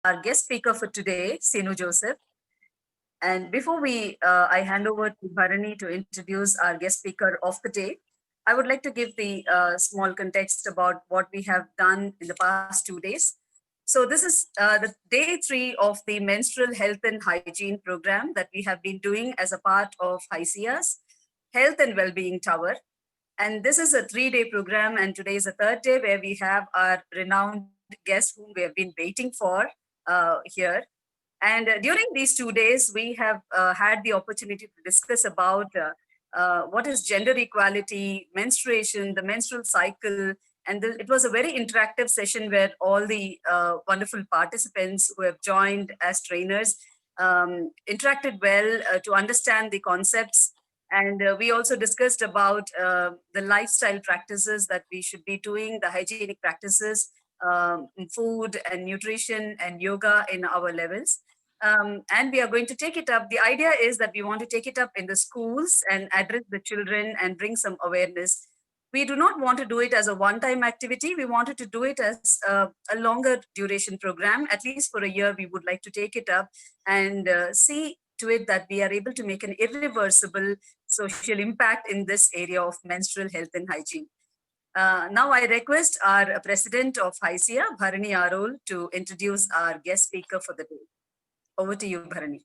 our guest speaker for today, Sinu Joseph. And before I hand over to Bharani to introduce our guest speaker of the day, I would like to give the small context about what we have done in the past 2 days. So this is the day 3 of the menstrual health and hygiene program that we have been doing as a part of HICIA's Health and Wellbeing Tower. And this is a 3-day program, and today is the third day where we have our renowned guest whom we have been waiting for here. And during these 2 days, we have had the opportunity to discuss about what is gender equality, menstruation, the menstrual cycle. And it was a very interactive session where all the wonderful participants who have joined as trainers interacted well to understand the concepts. And we also discussed about the lifestyle practices that we should be doing, the hygienic practices, food and nutrition and yoga in our levels. And we are going to take it up. The idea is that we want to take it up in the schools and address the children and bring some awareness. We do not want to do it as a one-time activity. We wanted to do it as a longer duration program. At least for a year, we would like to take it up and see to it that we are able to make an irreversible social impact in this area of menstrual health and hygiene. Now I request our president of HICIA, Bharani Arol, to introduce our guest speaker for the day. Over to you, Bharani.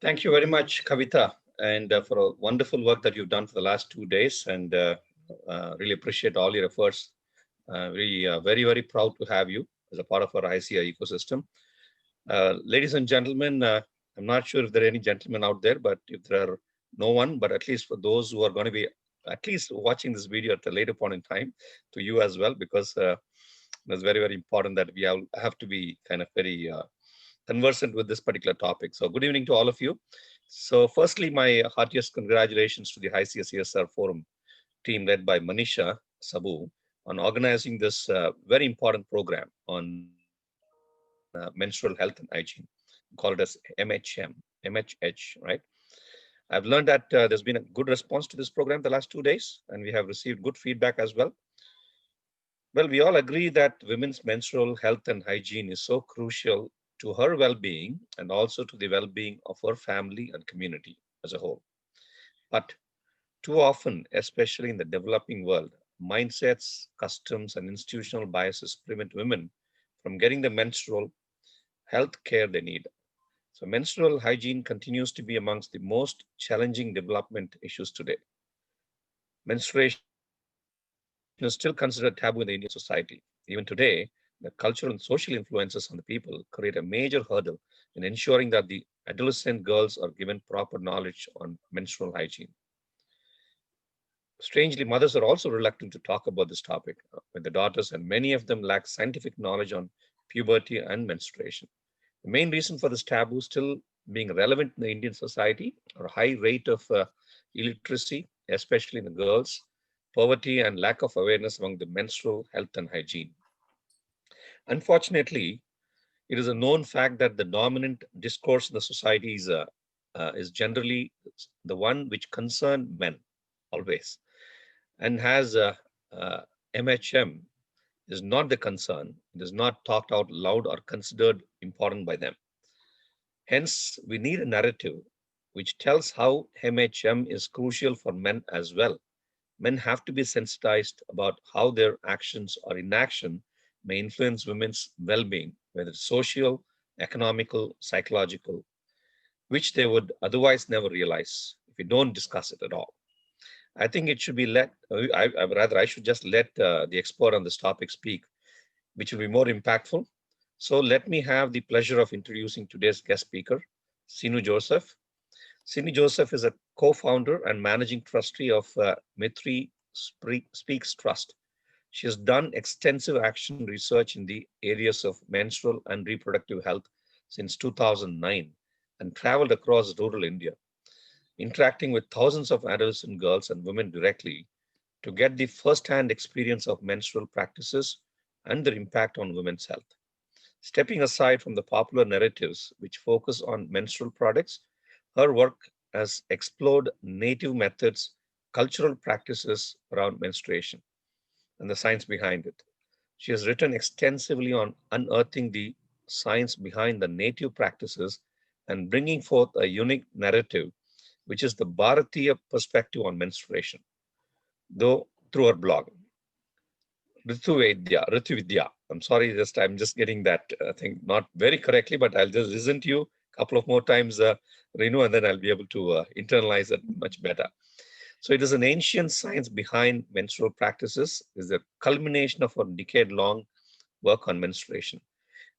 Thank you very much, Kavita, and for a wonderful work that you've done for the last 2 days, and really appreciate all your efforts. Very, very proud to have you as a part of our HICIA ecosystem. Ladies and gentlemen, I'm not sure if there are any gentlemen out there, but if there are no one, but at least for those who are going to be at least watching this video at a later point in time, to you as well, because it's very, very important that we have to be kind of very conversant with this particular topic. So good evening to all of you. So firstly, my heartiest congratulations to the HICIA CSR Forum team led by Manisha Sabu on organizing this very important program on menstrual health and hygiene. We call it as MHH, right? I've learned that there's been a good response to this program the last 2 days, and we have received good feedback as well. Well, we all agree that women's menstrual health and hygiene is so crucial to her well-being and also to the well-being of her family and community as a whole. But too often, especially in the developing world, mindsets, customs, and institutional biases prevent women from getting the menstrual health care they need. So menstrual hygiene continues to be amongst the most challenging development issues today. Menstruation is still considered taboo in the Indian society. Even today, the cultural and social influences on the people create a major hurdle in ensuring that the adolescent girls are given proper knowledge on menstrual hygiene. Strangely, mothers are also reluctant to talk about this topic with their daughters, and many of them lack scientific knowledge on puberty and menstruation. The main reason for this taboo still being relevant in the Indian society are a high rate of illiteracy, especially in the girls, poverty, and lack of awareness among the menstrual health and hygiene. Unfortunately, it is a known fact that the dominant discourse in the society is generally the one which concerns men always, and has MHM is not the concern. It is not talked out loud or considered important by them. Hence, we need a narrative which tells how MHM is crucial for men as well. Men have to be sensitized about how their actions or inaction may influence women's well-being, whether it's social, economical, psychological, which they would otherwise never realize if we don't discuss it at all. I think it should be I should just let the expert on this topic speak, which will be more impactful. So let me have the pleasure of introducing today's guest speaker, Sinu Joseph. Sinu Joseph is a co-founder and managing trustee of Mithri Speaks Trust. She has done extensive action research in the areas of menstrual and reproductive health since 2009 and traveled across rural India, interacting with thousands of adolescent girls and women directly to get the first-hand experience of menstrual practices and their impact on women's health. Stepping aside from the popular narratives which focus on menstrual products, her work has explored native methods, cultural practices around menstruation, and the science behind it. She has written extensively on unearthing the science behind the native practices and bringing forth a unique narrative, which is the Bharatiya perspective on menstruation, though through her blog. Rituvidya. I'm just getting that thing not very correctly, but I'll just listen to you a couple of more times, Renu, and then I'll be able to internalize it much better. So it is an ancient science behind menstrual practices. It is a culmination of a decade-long work on menstruation,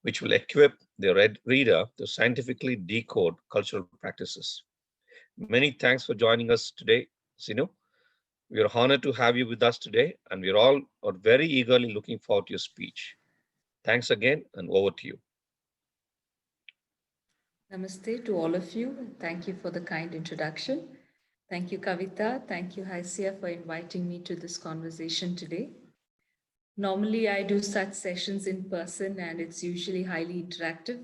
which will equip the reader to scientifically decode cultural practices. Many thanks for joining us today, Sinu. We are honored to have you with us today, and we are very eagerly looking forward to your speech. Thanks again, and over to you. Namaste to all of you. Thank you for the kind introduction. Thank you, Kavita. Thank you, Haisya, for inviting me to this conversation today. Normally, I do such sessions in person, and it's usually highly interactive,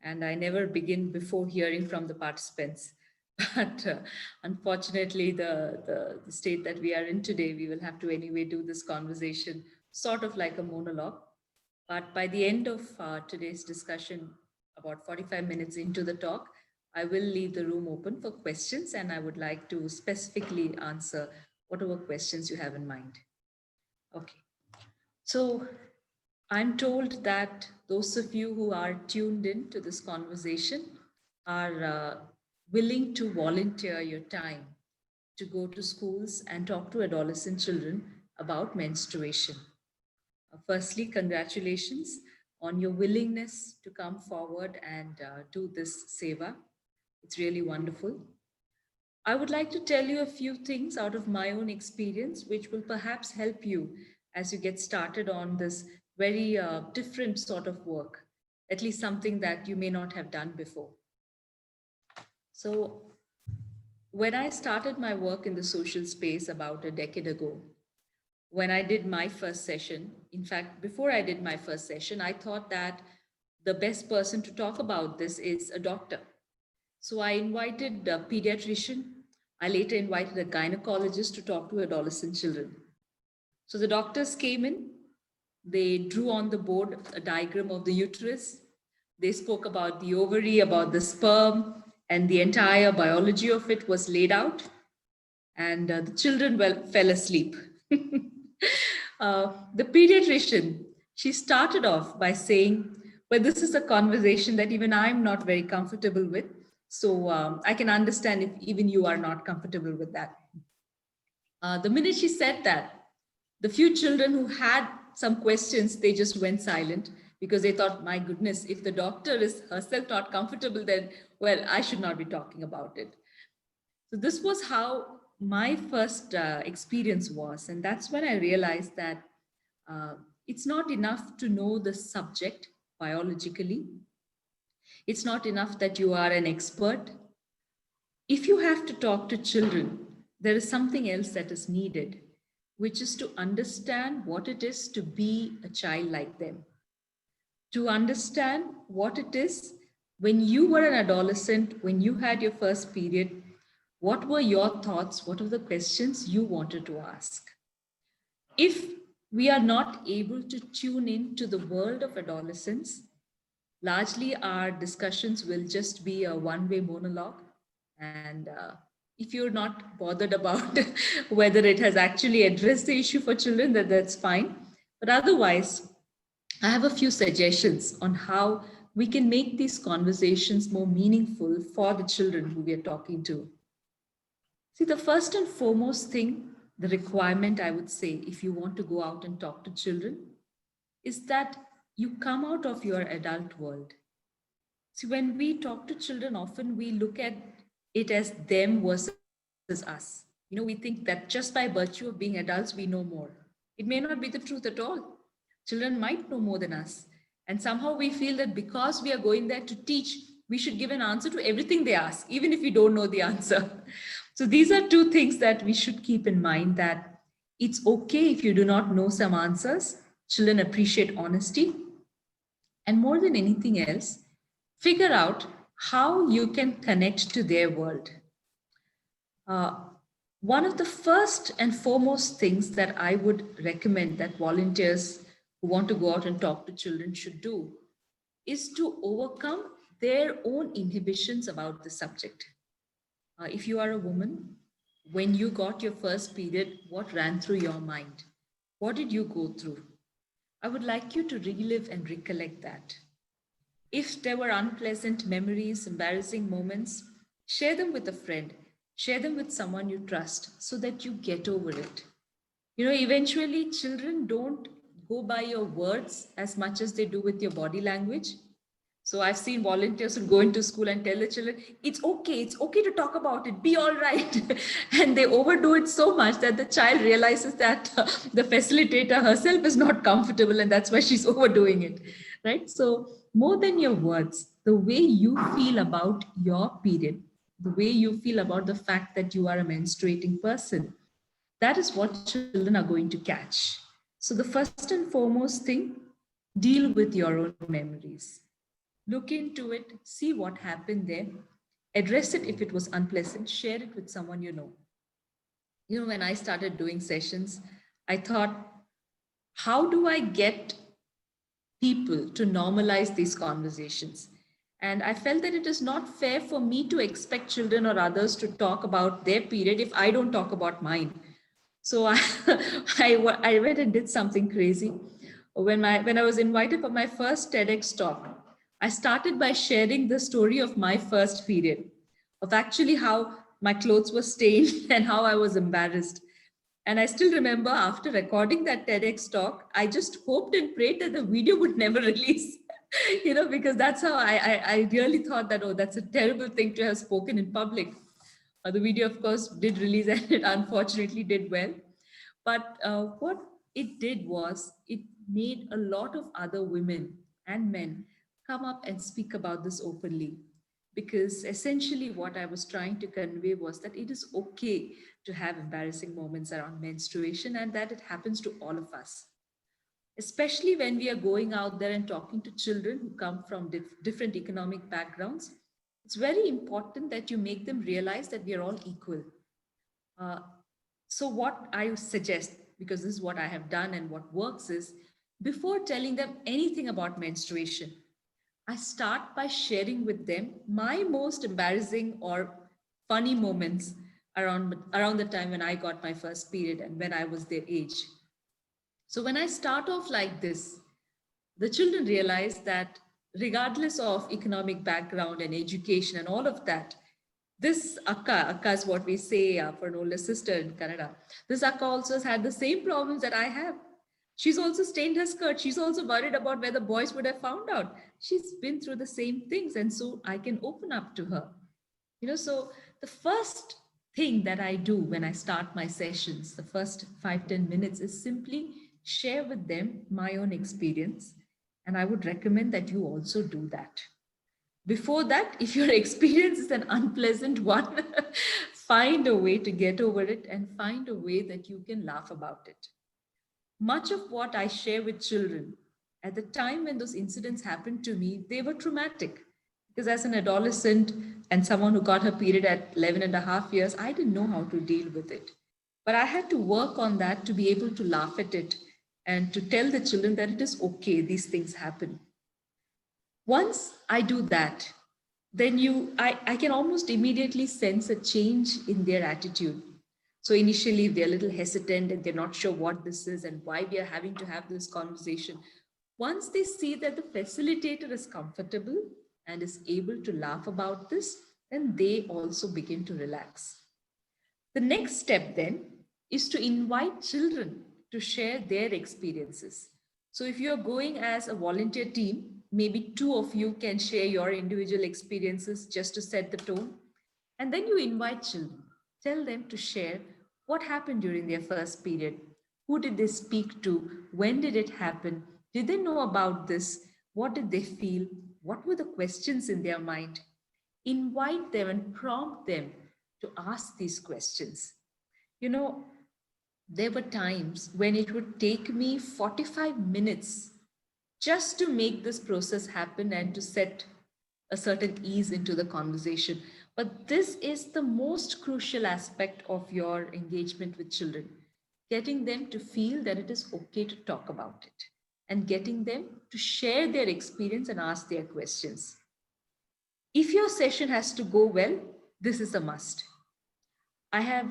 and I never begin before hearing from the participants. But unfortunately, the state that we are in today, we will have to anyway do this conversation sort of like a monologue. But by the end of today's discussion, about 45 minutes into the talk, I will leave the room open for questions, and I would like to specifically answer whatever questions you have in mind. Okay. So I'm told that those of you who are tuned in to this conversation are willing to volunteer your time to go to schools and talk to adolescent children about menstruation. Firstly, congratulations on your willingness to come forward and do this seva. It's really wonderful. I would like to tell you a few things out of my own experience, which will perhaps help you as you get started on this very different sort of work, at least something that you may not have done before. So, when I started my work in the social space about a decade ago, when I did my first session, in fact, before I did my first session, I thought that the best person to talk about this is a doctor. So I invited a pediatrician. I later invited a gynecologist to talk to adolescent children. So the doctors came in, they drew on the board a diagram of the uterus. They spoke about the ovary, about the sperm, and the entire biology of it was laid out. And the children fell asleep. The pediatrician, she started off by saying, well, this is a conversation that even I'm not very comfortable with. So I can understand if even you are not comfortable with that. The minute she said that, the few children who had some questions, they just went silent because they thought, my goodness, if the doctor is herself not comfortable, then, well, I should not be talking about it. So this was how my first experience was. And that's when I realized that it's not enough to know the subject biologically. It's not enough that you are an expert. If you have to talk to children, there is something else that is needed, which is to understand what it is to be a child like them. To understand what it is when you were an adolescent, when you had your first period, what were your thoughts? What were the questions you wanted to ask? If we are not able to tune into the world of adolescence, largely our discussions will just be a one-way monologue. And if you're not bothered about whether it has actually addressed the issue for children, that's fine. But otherwise, I have a few suggestions on how we can make these conversations more meaningful for the children who we are talking to. See, the first and foremost thing, the requirement I would say, if you want to go out and talk to children, is that you come out of your adult world. See, when we talk to children, often we look at it as them versus us. You know, we think that just by virtue of being adults, we know more. It may not be the truth at all. Children might know more than us. And somehow we feel that because we are going there to teach, we should give an answer to everything they ask, even if we don't know the answer. So these are two things that we should keep in mind, that it's okay if you do not know some answers. Children appreciate honesty. And more than anything else, figure out how you can connect to their world. One of the first and foremost things that I would recommend that volunteers who want to go out and talk to children should do is to overcome their own inhibitions about the subject. If you are a woman, when you got your first period, what ran through your mind? What did you go through? I would like you to relive and recollect that. If there were unpleasant memories, embarrassing moments, share them with a friend, share them with someone you trust so that you get over it. Eventually, children don't go by your words as much as they do with your body language. So I've seen volunteers who go into school and tell the children, it's okay to talk about it, be all right. And they overdo it so much that the child realizes that the facilitator herself is not comfortable and that's why she's overdoing it, right? So more than your words, the way you feel about your period, the way you feel about the fact that you are a menstruating person, that is what children are going to catch. So the first and foremost thing, deal with your own memories. Look into it, see what happened there, address it if it was unpleasant, share it with someone you know. When I started doing sessions, I thought, how do I get people to normalize these conversations? And I felt that it is not fair for me to expect children or others to talk about their period if I don't talk about mine. So I went and did something crazy. When I was invited for my first TEDx talk, I started by sharing the story of my first period, of actually how my clothes were stained and how I was embarrassed. And I still remember after recording that TEDx talk, I just hoped and prayed that the video would never release, because that's how I really thought that, oh, that's a terrible thing to have spoken in public. The video, of course, did release and it unfortunately did well. But what it did was it made a lot of other women and men come up and speak about this openly. Because essentially, what I was trying to convey was that it is okay to have embarrassing moments around menstruation and that it happens to all of us. Especially when we are going out there and talking to children who come from different economic backgrounds, it's very important that you make them realize that we are all equal. Uh, so what I suggest, because this is what I have done and what works, is before telling them anything about menstruation, I start by sharing with them my most embarrassing or funny moments around the time when I got my first period and when I was their age. So when I start off like this, the children realize that regardless of economic background and education and all of that, this akka is what we say for an older sister in Canada. This akka also has had the same problems that I have. She's also stained her skirt. She's also worried about whether boys would have found out. She's been through the same things. And so I can open up to her. So the first thing that I do when I start my sessions, the first 5-10 minutes, is simply share with them my own experience. And I would recommend that you also do that. Before that, if your experience is an unpleasant one, find a way to get over it and find a way that you can laugh about it. Much of what I share with children, at the time when those incidents happened to me, they were traumatic. Because as an adolescent and someone who got her period at 11 and a half years, I didn't know how to deal with it. But I had to work on that to be able to laugh at it and to tell the children that it is okay, these things happen. Once I do that, then I can almost immediately sense a change in their attitude. So initially, if they're a little hesitant and they're not sure what this is and why we are having to have this conversation, once they see that the facilitator is comfortable and is able to laugh about this, then they also begin to relax. The next step then is to invite children to share their experiences. So if you're going as a volunteer team, maybe 2 of you can share your individual experiences just to set the tone. And then you invite children, tell them to share what happened during their first period. Who did they speak to? When did it happen? Did they know about this? What did they feel? What were the questions in their mind? Invite them and prompt them to ask these questions. There were times when it would take me 45 minutes just to make this process happen and to set a certain ease into the conversation. But this is the most crucial aspect of your engagement with children, getting them to feel that it is okay to talk about it and getting them to share their experience and ask their questions. If your session has to go well, this is a must. I have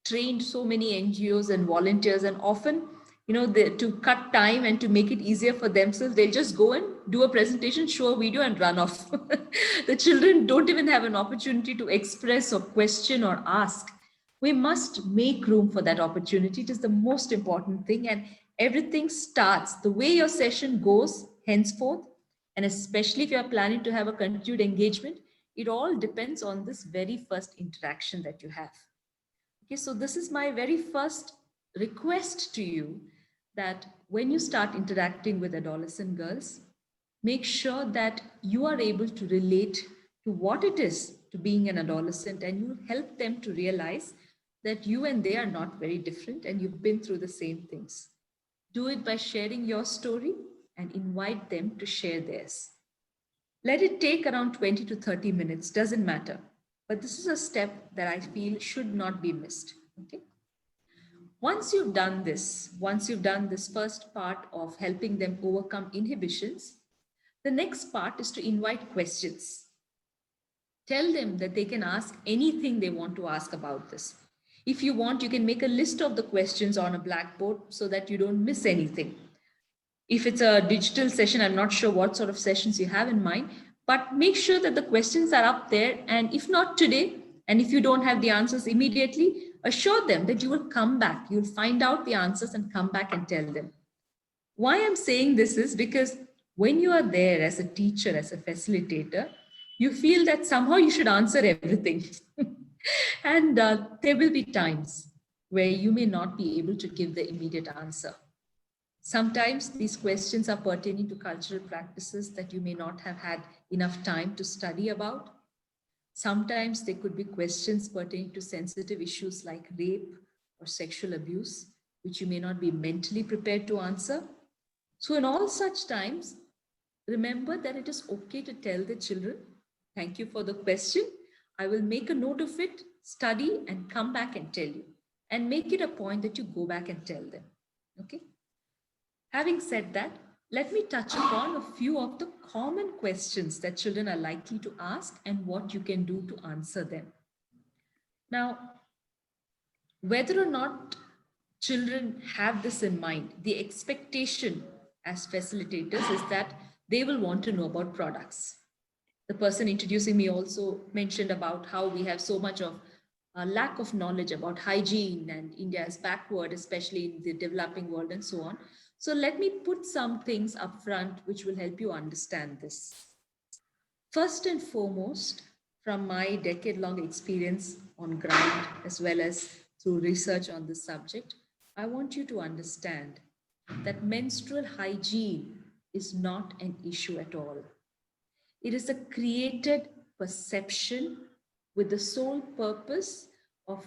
trained so many NGOs and volunteers, and often, to cut time and to make it easier for themselves, they just go and do a presentation, show a video, and run off. The children don't even have an opportunity to express or question or ask. We must make room for that opportunity. It is the most important thing, and everything starts the way your session goes henceforth, and especially if you are planning to have a continued engagement, it all depends on this very first interaction that you have. Okay, so this is my very first request to you, that when you start interacting with adolescent girls, make sure that you are able to relate to what it is to being an adolescent, and you help them to realize that you and they are not very different and you've been through the same things. Do it by sharing your story and invite them to share theirs. Let it take around 20 to 30 minutes, doesn't matter. But this is a step that I feel should not be missed. Okay. Once you've done this first part of helping them overcome inhibitions, the next part is to invite questions. Tell them that they can ask anything they want to ask about this. If you want, you can make a list of the questions on a blackboard so that you don't miss anything. If it's a digital session, I'm not sure what sort of sessions you have in mind, but make sure that the questions are up there. And if not today, and if you don't have the answers immediately, assure them that you will come back. You'll find out the answers and come back and tell them. Why I'm saying this is because when you are there as a teacher, as a facilitator, you feel that somehow you should answer everything. And there will be times where you may not be able to give the immediate answer. Sometimes these questions are pertaining to cultural practices that you may not have had enough time to study about. Sometimes there could be questions pertaining to sensitive issues like rape or sexual abuse, which you may not be mentally prepared to answer. So in all such times, remember that it is okay to tell the children, thank you for the question. I will make a note of it, study, and come back and tell you. And make it a point that you go back and tell them. Okay? Having said that, let me touch upon a few of the common questions that children are likely to ask and what you can do to answer them. Now, whether or not children have this in mind, the expectation as facilitators is that they will want to know about products. The person introducing me also mentioned about how we have so much of a lack of knowledge about hygiene, and India is backward, especially in the developing world and so on. So let me put some things up front which will help you understand this. First and foremost, from my decade-long experience on ground, as well as through research on this subject, I want you to understand that menstrual hygiene is not an issue at all. It is a created perception with the sole purpose of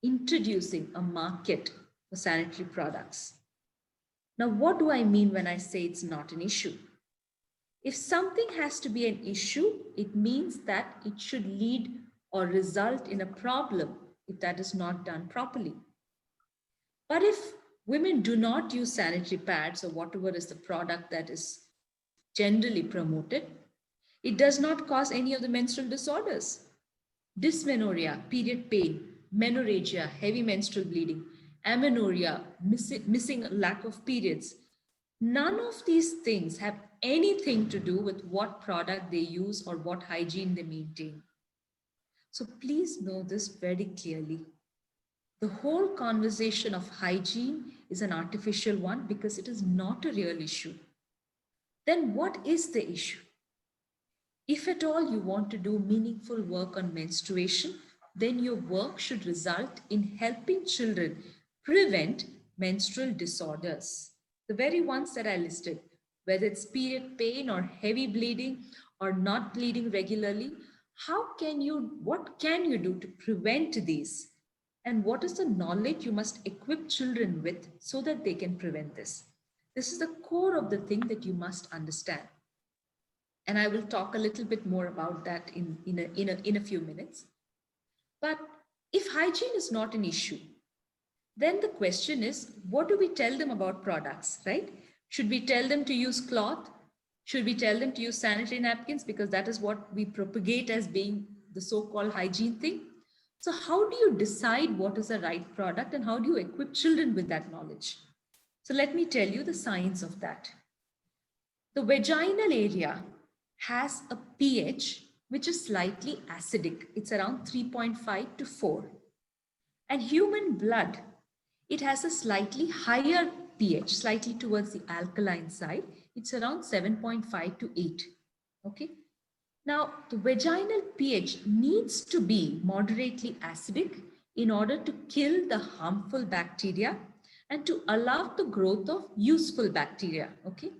introducing a market for sanitary products. Now, what do I mean when I say it's not an issue? If something has to be an issue, it means that it should lead or result in a problem if that is not done properly. But if women do not use sanitary pads or whatever is the product that is generally promoted, it does not cause any of the menstrual disorders. Dysmenorrhea, period pain, menorrhagia, heavy menstrual bleeding, amenorrhea, missing lack of periods. None of these things have anything to do with what product they use or what hygiene they maintain. So please know this very clearly. The whole conversation of hygiene is an artificial one because it is not a real issue. Then what is the issue? If at all you want to do meaningful work on menstruation, then your work should result in helping children prevent menstrual disorders. The very ones that I listed, whether it's period pain or heavy bleeding or not bleeding regularly, what can you do to prevent these? And what is the knowledge you must equip children with so that they can prevent this? This is the core of the thing that you must understand. And I will talk a little bit more about that in a few minutes. But if hygiene is not an issue, then the question is, what do we tell them about products, right? Should we tell them to use cloth? Should we tell them to use sanitary napkins? Because that is what we propagate as being the so-called hygiene thing. So how do you decide what is the right product and how do you equip children with that knowledge? So let me tell you the science of that. The vaginal area has a pH which is slightly acidic. It's around 3.5 to 4. And human blood, it has a slightly higher pH, slightly towards the alkaline side. It's around 7.5 to 8. Okay. Now, the vaginal pH needs to be moderately acidic in order to kill the harmful bacteria and to allow the growth of useful bacteria. Okay.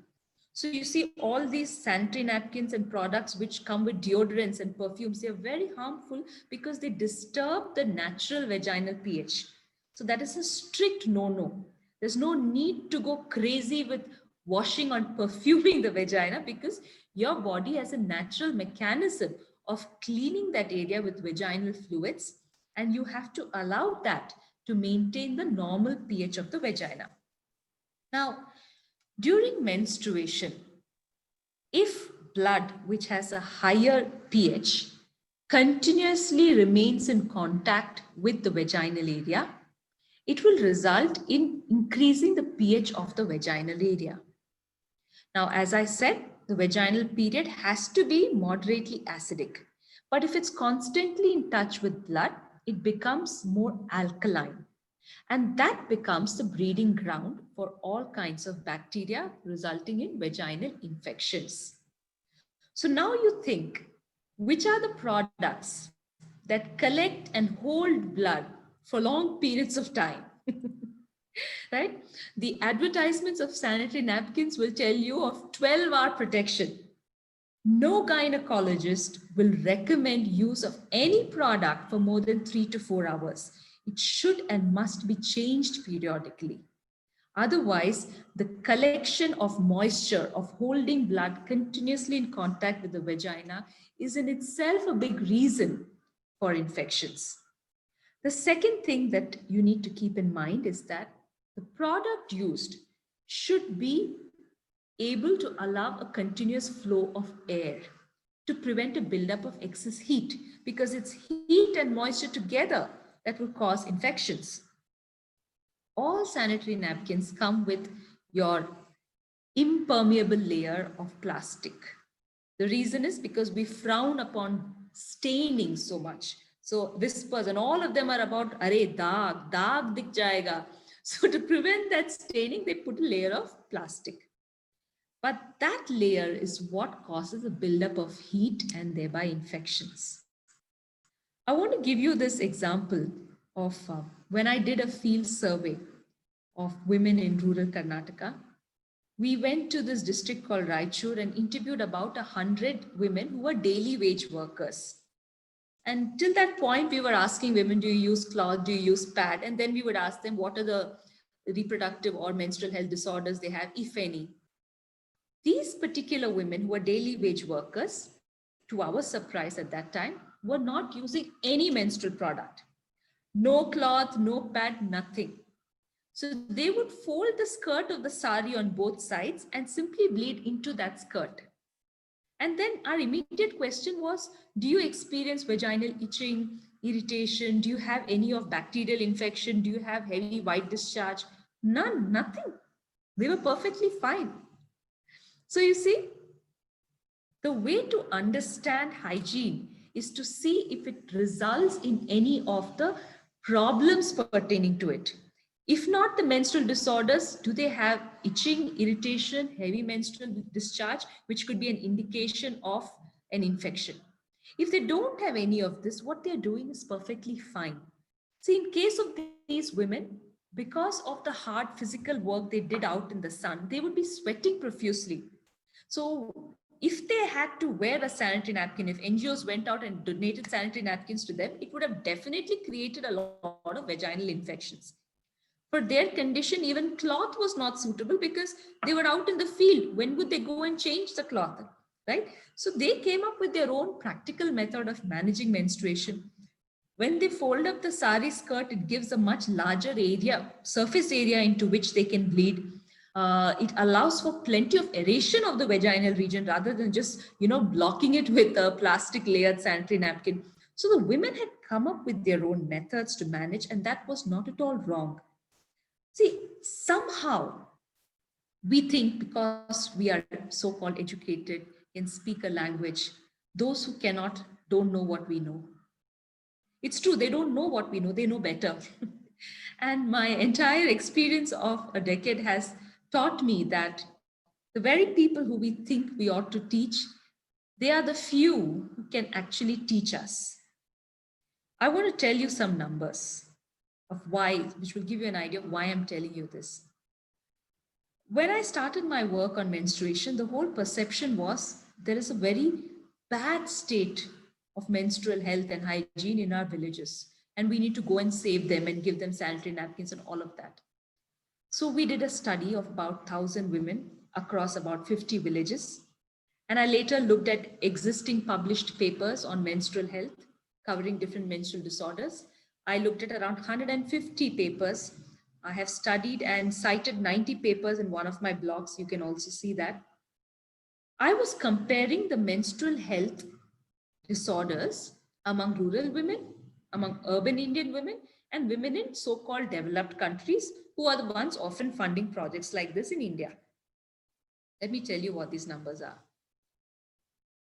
So you see all these sanitary napkins and products which come with deodorants and perfumes, they are very harmful because they disturb the natural vaginal pH. So that is a strict no-no. There's no need to go crazy with washing or perfuming the vagina because your body has a natural mechanism of cleaning that area with vaginal fluids, and you have to allow that to maintain the normal pH of the vagina. Now, during menstruation, if blood which has a higher pH continuously remains in contact with the vaginal area, it will result in increasing the pH of the vaginal area. Now, as I said, the vaginal period has to be moderately acidic, but if it's constantly in touch with blood, it becomes more alkaline. And that becomes the breeding ground for all kinds of bacteria, resulting in vaginal infections. So now you think, which are the products that collect and hold blood for long periods of time? Right? The advertisements of sanitary napkins will tell you of 12-hour protection. No gynecologist will recommend use of any product for more than 3 to 4 hours. It should and must be changed periodically. Otherwise, the collection of moisture, of holding blood continuously in contact with the vagina is in itself a big reason for infections. The second thing that you need to keep in mind is that the product used should be able to allow a continuous flow of air to prevent a buildup of excess heat, because it's heat and moisture together that will cause infections. All sanitary napkins come with your impermeable layer of plastic. The reason is because we frown upon staining so much. So whispers and all of them are about, "Arey, daag dik jayega." So to prevent that staining, they put a layer of plastic. But that layer is what causes a buildup of heat and thereby infections. I want to give you this example of when I did a field survey of women in rural Karnataka. We went to this district called Raichur and interviewed about 100 women who were daily wage workers. And till that point, we were asking women, do you use cloth? Do you use pad? And then we would ask them, what are the reproductive or menstrual health disorders they have, if any? These particular women who were daily wage workers, to our surprise at that time, were not using any menstrual product. No cloth, no pad, nothing. So they would fold the skirt of the sari on both sides and simply bleed into that skirt. And then our immediate question was, do you experience vaginal itching, irritation? Do you have any of bacterial infection? Do you have heavy white discharge? None, nothing. They were perfectly fine. So you see, the way to understand hygiene is to see if it results in any of the problems pertaining to it. If not the menstrual disorders, do they have itching, irritation, heavy menstrual discharge, which could be an indication of an infection? If they don't have any of this, what they're doing is perfectly fine. See, in case of these women, because of the hard physical work they did out in the sun, they would be sweating profusely. So if they had to wear a sanitary napkin, if NGOs went out and donated sanitary napkins to them, it would have definitely created a lot of vaginal infections. For their condition, even cloth was not suitable because they were out in the field. When would they go and change the cloth, right? So they came up with their own practical method of managing menstruation. When they fold up the sari skirt, it gives a much larger area, surface area into which they can bleed. It allows for plenty of aeration of the vaginal region rather than just, blocking it with a plastic layered sanitary napkin. So the women had come up with their own methods to manage, and that was not at all wrong. See, somehow we think because we are so-called educated in speaker language, those who cannot don't know what we know. It's true, they don't know what we know, they know better. And my entire experience of a decade has taught me that the very people who we think we ought to teach, they are the few who can actually teach us. I want to tell you some numbers of why, which will give you an idea of why I'm telling you this. When I started my work on menstruation, the whole perception was there is a very bad state of menstrual health and hygiene in our villages, and we need to go and save them and give them sanitary napkins and all of that. So we did a study of about 1,000 women across about 50 villages. And I later looked at existing published papers on menstrual health covering different menstrual disorders. I looked at around 150 papers. I have studied and cited 90 papers in one of my blogs. You can also see that. I was comparing the menstrual health disorders among rural women, among urban Indian women, and women in so-called developed countries who are the ones often funding projects like this in India. Let me tell you what these numbers are.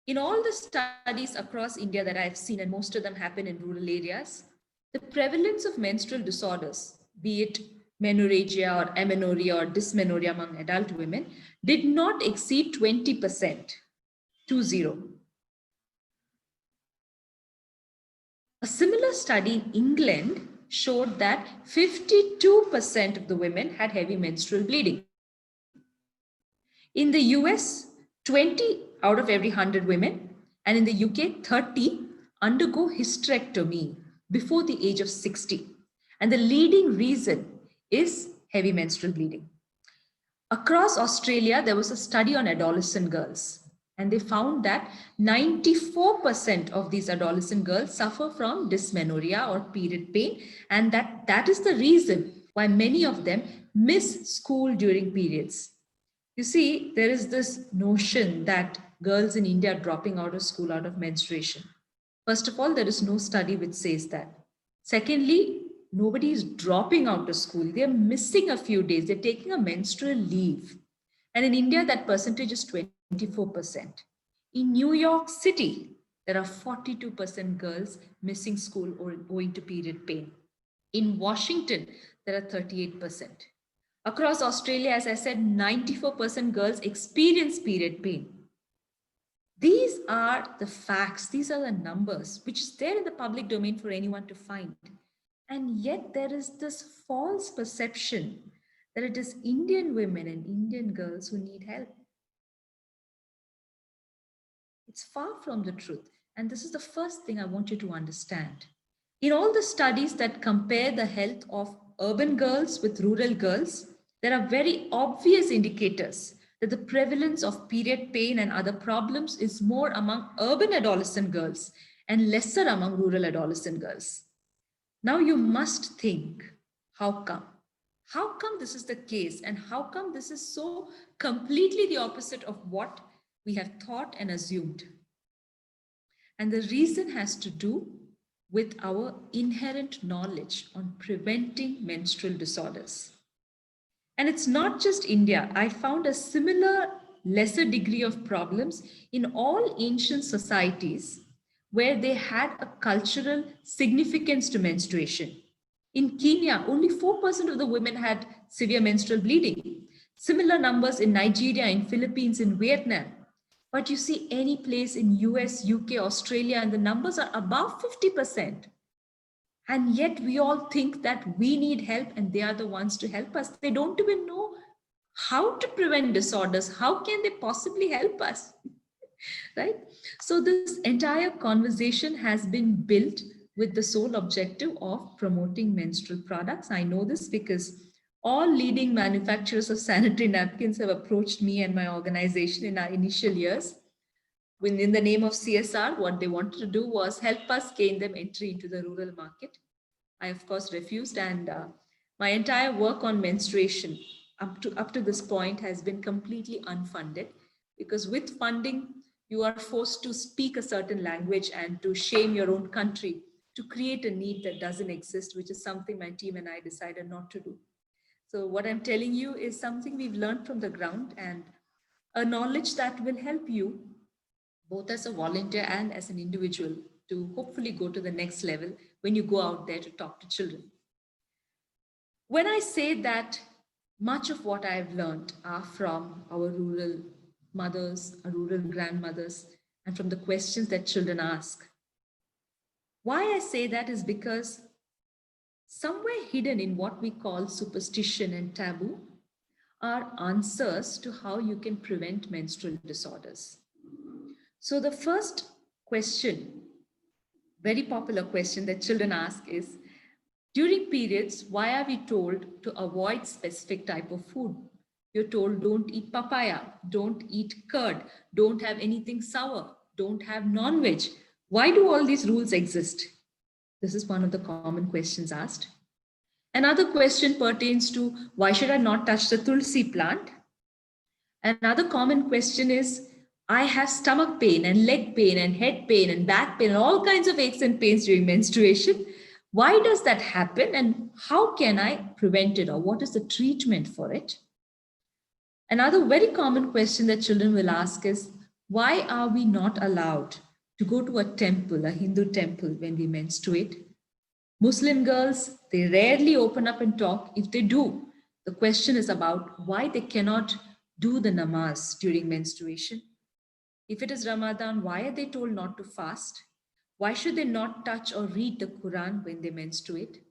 In all the studies across India that I've seen, and most of them happen in rural areas, the prevalence of menstrual disorders, be it menorrhagia or amenorrhea or dysmenorrhea among adult women, did not exceed 20%, 20. A similar study in England showed that 52% of the women had heavy menstrual bleeding. In the US, 20 out of every 100 women, and in the UK, 30 undergo hysterectomy before the age of 60. And the leading reason is heavy menstrual bleeding. Across Australia, there was a study on adolescent girls, and they found that 94% of these adolescent girls suffer from dysmenorrhea or period pain, and that is the reason why many of them miss school during periods. You see, there is this notion that girls in India are dropping out of school out of menstruation. First of all, there is no study which says that. Secondly, nobody is dropping out of school. They're missing a few days. They're taking a menstrual leave. And in India, that percentage is 24%. In New York City, there are 42% girls missing school or owing to period pain. In Washington, there are 38%. Across Australia, as I said, 94% girls experience period pain. These are the facts, these are the numbers, which is there in the public domain for anyone to find. And yet there is this false perception that it is Indian women and Indian girls who need help. It's far from the truth. And this is the first thing I want you to understand. In all the studies that compare the health of urban girls with rural girls, there are very obvious indicators that the prevalence of period pain and other problems is more among urban adolescent girls and lesser among rural adolescent girls. Now you must think, how come? How come this is the case, and how come this is so completely the opposite of what we have thought and assumed? And the reason has to do with our inherent knowledge on preventing menstrual disorders. And it's not just India. I found a similar lesser degree of problems in all ancient societies where they had a cultural significance to menstruation. In Kenya, only 4% of the women had severe menstrual bleeding. Similar numbers in Nigeria, in Philippines, in Vietnam. But you see any place in US, UK, Australia, and the numbers are above 50%. And yet we all think that we need help and they are the ones to help us. They don't even know how to prevent disorders. How can they possibly help us? Right? So this entire conversation has been built with the sole objective of promoting menstrual products. I know this because all leading manufacturers of sanitary napkins have approached me and my organization in our initial years. When in the name of CSR, what they wanted to do was help us gain them entry into the rural market. I, of course, refused, and my entire work on menstruation up to this point has been completely unfunded, because with funding, you are forced to speak a certain language and to shame your own country to create a need that doesn't exist, which is something my team and I decided not to do. So what I'm telling you is something we've learned from the ground, and a knowledge that will help you both as a volunteer and as an individual to hopefully go to the next level when you go out there to talk to children. When I say that much of what I've learned are from our rural mothers, our rural grandmothers, and from the questions that children ask, why I say that is because somewhere hidden in what we call superstition and taboo are answers to how you can prevent menstrual disorders. So the first question, very popular question that children ask is, during periods, why are we told to avoid specific type of food? You're told don't eat papaya, don't eat curd, don't have anything sour, don't have non-veg. Why do all these rules exist? This is one of the common questions asked. Another question pertains to why should I not touch the tulsi plant? Another common question is, I have stomach pain and leg pain and head pain and back pain and all kinds of aches and pains during menstruation. Why does that happen and how can I prevent it, or what is the treatment for it? Another very common question that children will ask is, why are we not allowed to go to a temple, a Hindu temple, when we menstruate? Muslim girls, they rarely open up and talk. If they do, the question is about why they cannot do the namaz during menstruation. If it is Ramadan, why are they told not to fast? Why should they not touch or read the Quran when they menstruate?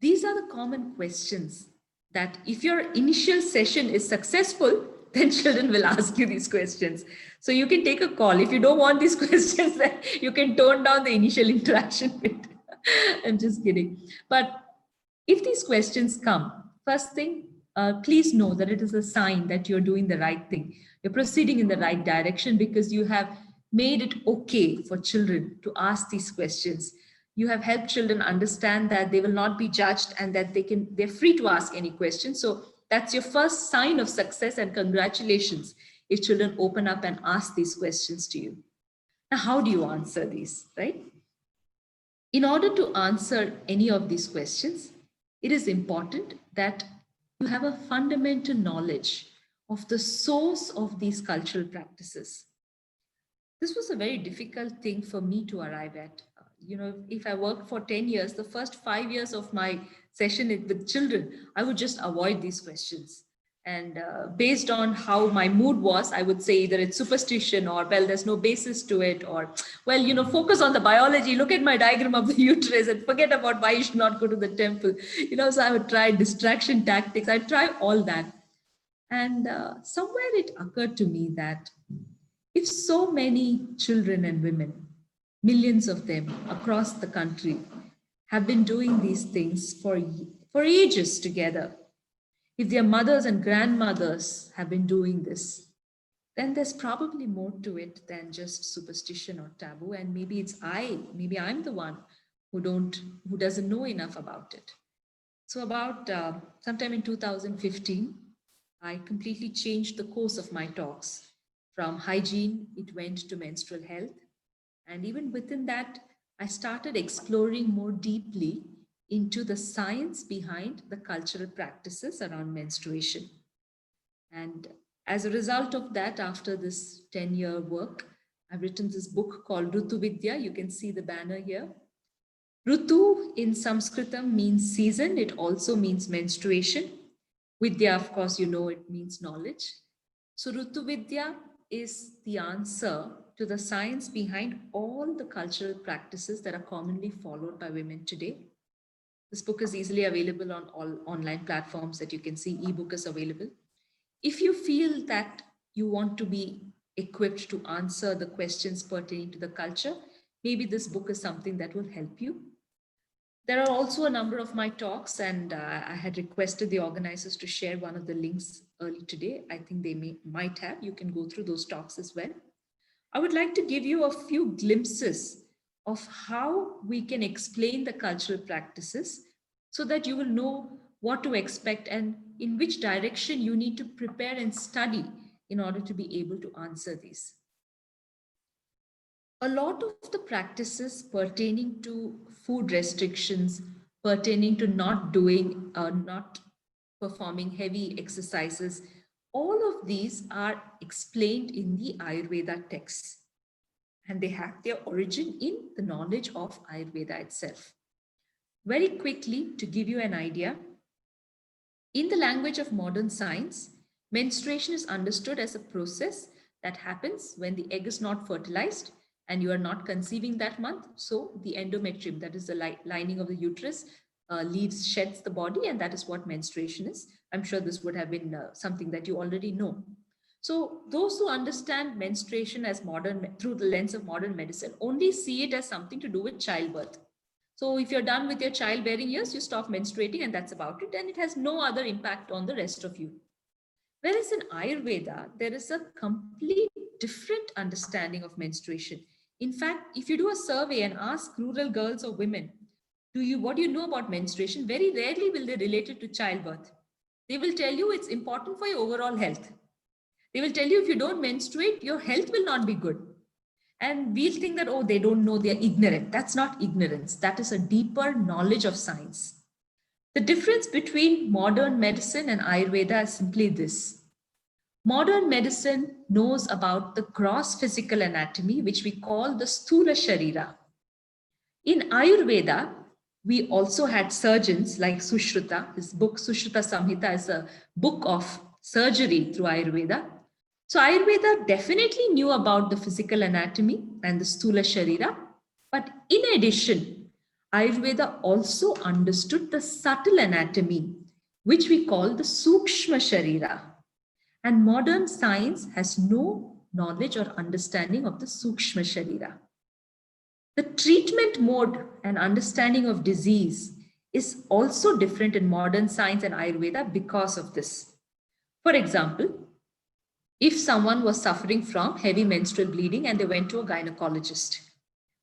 These are the common questions that if your initial session is successful, then children will ask you these questions. So you can take a call. If you don't want these questions, then you can tone down the initial interaction bit. I'm just kidding. But if these questions come, first thing, please know that it is a sign that you're doing the right thing. You're proceeding in the right direction because you have made it okay for children to ask these questions. You have helped children understand that they will not be judged and that they're free to ask any question. So that's your first sign of success, and congratulations if children open up and ask these questions to you. Now, how do you answer these, right? In order to answer any of these questions, it is important that you have a fundamental knowledge of the source of these cultural practices. This was a very difficult thing for me to arrive at. If I worked for 10 years, the first 5 years of my session with children, I would just avoid these questions. And based on how my mood was, I would say either it's superstition or, well, there's no basis to it, or, well, focus on the biology, look at my diagram of the uterus and forget about why you should not go to the temple. So I would try distraction tactics. I'd try all that. And somewhere it occurred to me that if so many children and women, millions of them across the country, have been doing these things for ages together, if their mothers and grandmothers have been doing this, then there's probably more to it than just superstition or taboo. And maybe maybe I'm the one who doesn't know enough about it. So about sometime in 2015, I completely changed the course of my talks. From hygiene, it went to menstrual health. And even within that, I started exploring more deeply into the science behind the cultural practices around menstruation. And as a result of that, after this 10-year work, I've written this book called Rutu Vidya. You can see the banner here. Rutu in Sanskritam means season. It also means menstruation. Vidya, of course, it means knowledge. So Rutu Vidya is the answer to the science behind all the cultural practices that are commonly followed by women today. This book is easily available on all online platforms that you can see. Ebook is available. If you feel that you want to be equipped to answer the questions pertaining to the culture, maybe this book is something that will help you. There are also a number of my talks, and I had requested the organizers to share one of the links early today. I think they might have. You can go through those talks as well. I would like to give you a few glimpses of how we can explain the cultural practices so that you will know what to expect and in which direction you need to prepare and study in order to be able to answer these. A lot of the practices pertaining to food restrictions, pertaining to not performing heavy exercises, all of these are explained in the Ayurveda texts, and they have their origin in the knowledge of Ayurveda itself. Very quickly, to give you an idea, in the language of modern science, menstruation is understood as a process that happens when the egg is not fertilized and you are not conceiving that month. So the endometrium, that is the lining of the uterus, sheds the body, and that is what menstruation is. I'm sure this would have been something that you already know. So those who understand menstruation as through the lens of modern medicine only see it as something to do with childbirth. So if you're done with your childbearing years, you stop menstruating and that's about it. And it has no other impact on the rest of you. Whereas in Ayurveda, there is a complete different understanding of menstruation. In fact, if you do a survey and ask rural girls or women, what do you know about menstruation? Very rarely will they relate it to childbirth. They will tell you it's important for your overall health. They will tell you if you don't menstruate, your health will not be good. And we'll think that, oh, they don't know, they're ignorant. That's not ignorance. That is a deeper knowledge of science. The difference between modern medicine and Ayurveda is simply this. Modern medicine knows about the gross physical anatomy, which we call the Sthula Sharira. In Ayurveda, we also had surgeons like Sushruta. His book Sushruta Samhita is a book of surgery through Ayurveda. So Ayurveda definitely knew about the physical anatomy and the Sthula Sharira. But in addition, Ayurveda also understood the subtle anatomy, which we call the Sukshma Sharira. And modern science has no knowledge or understanding of the Sukshma Sharira. The treatment mode and understanding of disease is also different in modern science and Ayurveda because of this. For example, if someone was suffering from heavy menstrual bleeding and they went to a gynecologist,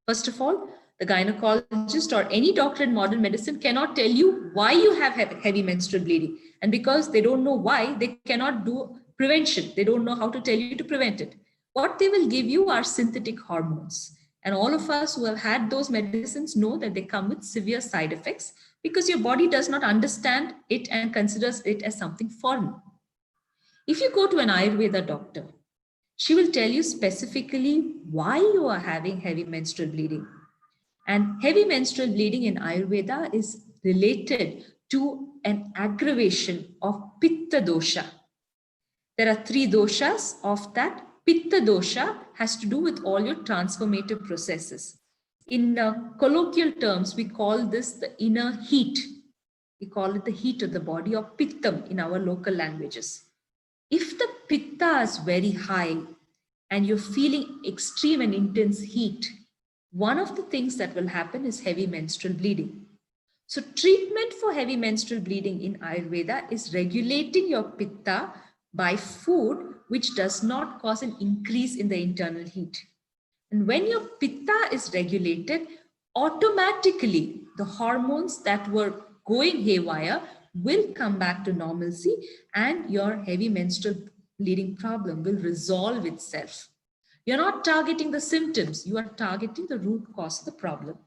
first of all, the gynecologist or any doctor in modern medicine cannot tell you why you have heavy menstrual bleeding. And because they don't know why, they cannot do prevention. They don't know how to tell you to prevent it. What they will give you are synthetic hormones. And all of us who have had those medicines know that they come with severe side effects because your body does not understand it and considers it as something foreign. If you go to an Ayurveda doctor, she will tell you specifically why you are having heavy menstrual bleeding. And heavy menstrual bleeding in Ayurveda is related to an aggravation of Pitta dosha. There are 3 doshas of that. Pitta dosha has to do with all your transformative processes. In colloquial terms, we call this the inner heat. We call it the heat of the body, or pittam in our local languages. If the pitta is very high and you're feeling extreme and intense heat, one of the things that will happen is heavy menstrual bleeding. So treatment for heavy menstrual bleeding in Ayurveda is regulating your pitta by food which does not cause an increase in the internal heat. And when your pitta is regulated, automatically the hormones that were going haywire will come back to normalcy and your heavy menstrual bleeding problem will resolve itself. You're not targeting the symptoms, you are targeting the root cause of the problem.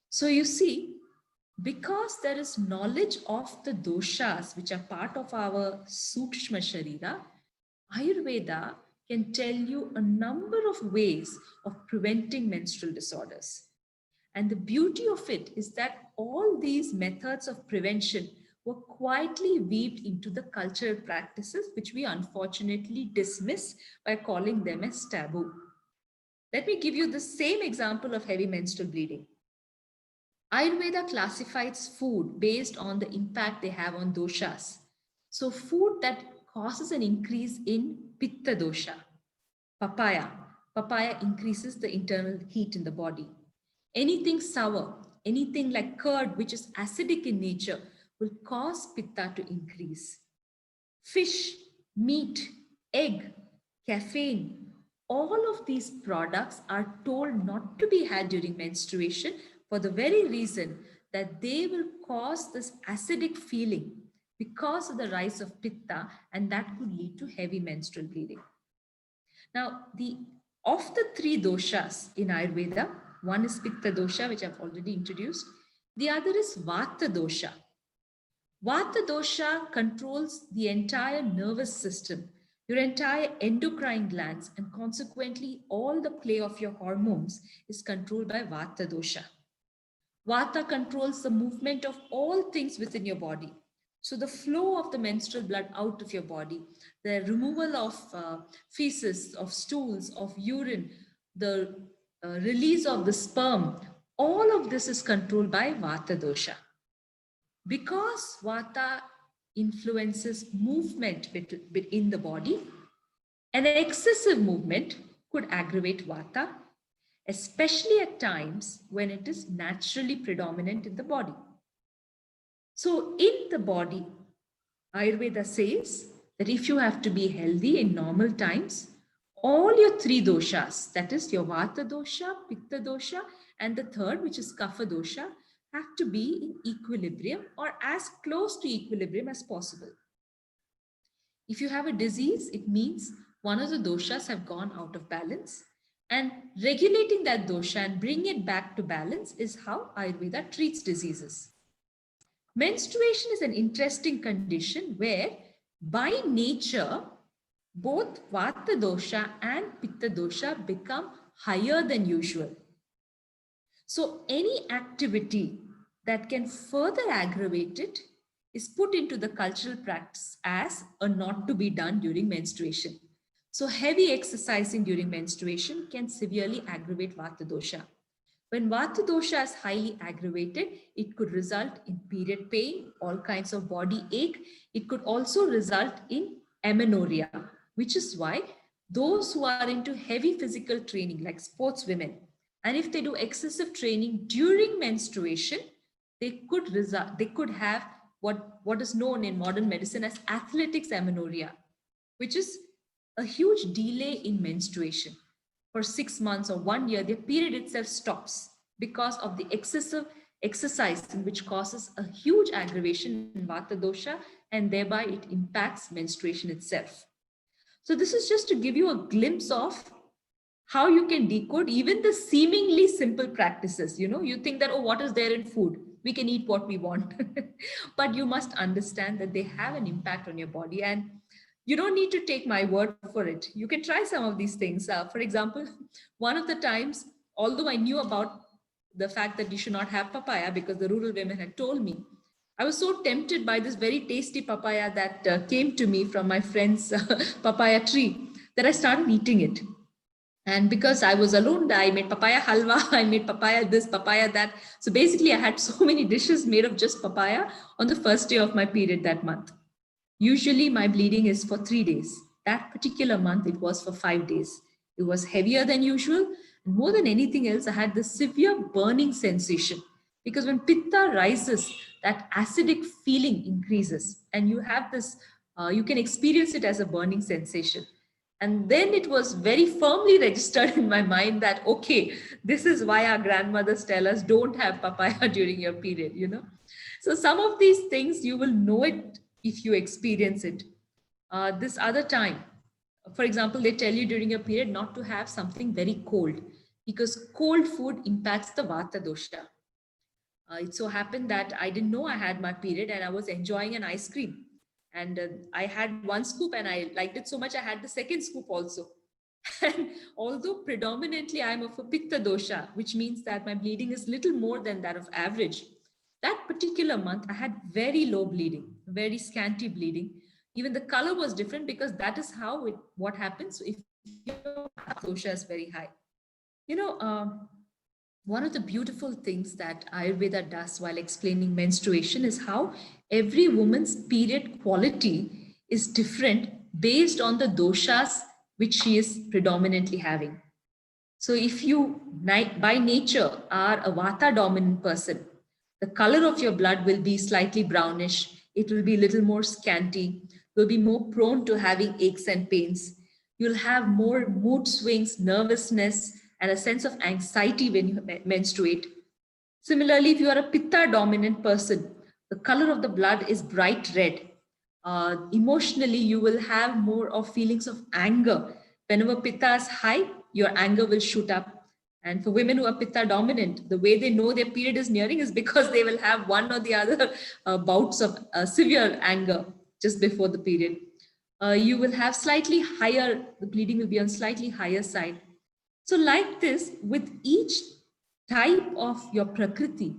So you see, because there is knowledge of the doshas which are part of our Sukshma Sharira, Ayurveda can tell you a number of ways of preventing menstrual disorders. And the beauty of it is that all these methods of prevention were quietly weaved into the cultural practices, which we unfortunately dismiss by calling them as taboo. Let me give you the same example of heavy menstrual bleeding. Ayurveda classifies food based on the impact they have on doshas. So food that causes an increase in Pitta dosha. Papaya. Papaya increases the internal heat in the body. Anything sour, anything like curd, which is acidic in nature, will cause Pitta to increase. Fish, meat, egg, caffeine, all of these products are told not to be had during menstruation for the very reason that they will cause this acidic feeling, because of the rise of pitta, and that could lead to heavy menstrual bleeding. Now, of the three doshas in Ayurveda, one is pitta dosha, which I've already introduced. The other is vata dosha. Vata dosha controls the entire nervous system, your entire endocrine glands, and consequently all the play of your hormones is controlled by vata dosha. Vata controls the movement of all things within your body. So the flow of the menstrual blood out of your body, the removal of feces, of stools, of urine, the release of the sperm, all of this is controlled by vata dosha. Because vata influences movement within the body, an excessive movement could aggravate vata, especially at times when it is naturally predominant in the body. So in the body, Ayurveda says that if you have to be healthy in normal times, all your three doshas, that is your vata dosha, pitta dosha, and the third, which is kapha dosha, have to be in equilibrium or as close to equilibrium as possible. If you have a disease, it means one of the doshas have gone out of balance, and regulating that dosha and bringing it back to balance is how Ayurveda treats diseases. Menstruation is an interesting condition where by nature, both vata dosha and pitta dosha become higher than usual. So any activity that can further aggravate it is put into the cultural practice as a not to be done during menstruation. So heavy exercising during menstruation can severely aggravate vata dosha. When vata dosha is highly aggravated, it could result in period pain, all kinds of body ache. It could also result in amenorrhea, which is why those who are into heavy physical training, like sports women, and if they do excessive training during menstruation, they could have what is known in modern medicine as athletics amenorrhea, which is a huge delay in menstruation. For 6 months or 1 year, their period itself stops because of the excessive exercising, which causes a huge aggravation in vata dosha, and thereby it impacts menstruation itself. So this is just to give you a glimpse of how you can decode even the seemingly simple practices. You think that, oh, what is there in food? We can eat what we want. But you must understand that they have an impact on your body, and you don't need to take my word for it. You can try some of these things. For example, one of the times, although I knew about the fact that you should not have papaya because the rural women had told me, I was so tempted by this very tasty papaya that came to me from my friend's papaya tree that I started eating it. And because I was alone, I made papaya halwa, I made papaya this, papaya that. So basically, I had so many dishes made of just papaya on the first day of my period that month. Usually, my bleeding is for 3 days. That particular month, it was for 5 days. It was heavier than usual. And more than anything else, I had this severe burning sensation. Because when pitta rises, that acidic feeling increases. And you have this, you can experience it as a burning sensation. And then it was very firmly registered in my mind that, okay, this is why our grandmothers tell us don't have papaya during your period, So some of these things, you will know it if you experience it. This other time, for example, they tell you during your period not to have something very cold because cold food impacts the vata dosha. It so happened that I didn't know I had my period and I was enjoying an ice cream. And I had one scoop and I liked it so much, I had the second scoop also. And although predominantly I'm of a pitta dosha, which means that my bleeding is little more than that of average, that particular month I had very low bleeding, very scanty bleeding. Even the color was different because that is how what happens if your dosha is very high. One of the beautiful things that Ayurveda does while explaining menstruation is how every woman's period quality is different based on the doshas which she is predominantly having. So if you by nature are a vata dominant person, the color of your blood will be slightly brownish. It will be a little more scanty. You'll be more prone to having aches and pains. You'll have more mood swings, nervousness, and a sense of anxiety when you menstruate. Similarly, if you are a pitta dominant person, the color of the blood is bright red. Emotionally, you will have more of feelings of anger. Whenever pitta is high, your anger will shoot up. And for women who are pitta dominant, the way they know their period is nearing is because they will have one or the other bouts of severe anger just before the period. You will have slightly higher, the bleeding will be on slightly higher side. So like this, with each type of your prakriti,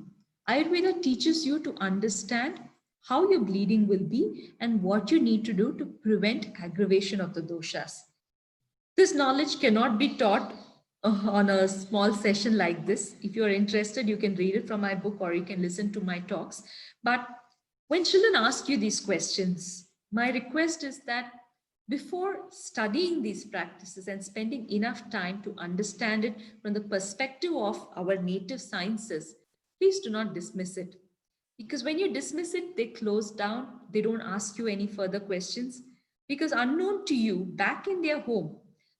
Ayurveda teaches you to understand how your bleeding will be and what you need to do to prevent aggravation of the doshas. This knowledge cannot be taught on a small session like this. If you're interested, you can read it from my book or you can listen to my talks. But when children ask you these questions, my request is that before studying these practices and spending enough time to understand it from the perspective of our native sciences, please do not dismiss it. Because when you dismiss it, they close down, they don't ask you any further questions. Because unknown to you, back in their home,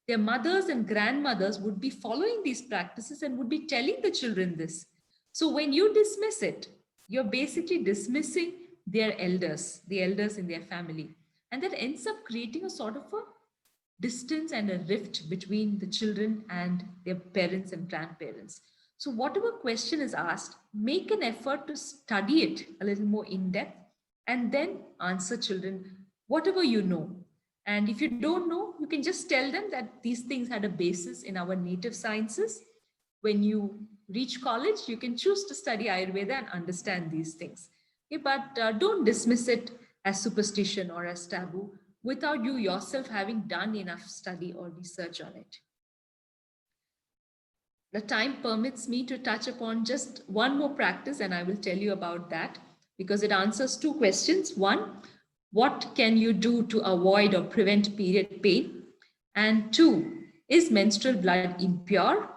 their mothers and grandmothers would be following these practices and would be telling the children this. So when you dismiss it, you're basically dismissing their elders, the elders in their family. And that ends up creating a sort of a distance and a rift between the children and their parents and grandparents. So whatever question is asked, make an effort to study it a little more in depth and then answer children whatever you know. And if you don't know, you can just tell them that these things had a basis in our native sciences. When you reach college, you can choose to study Ayurveda and understand these things. Okay, but don't dismiss it as superstition or as taboo without you yourself having done enough study or research on it. The time permits me to touch upon just one more practice, and I will tell you about that because it answers two questions. One, what can you do to avoid or prevent period pain? And two, is menstrual blood impure?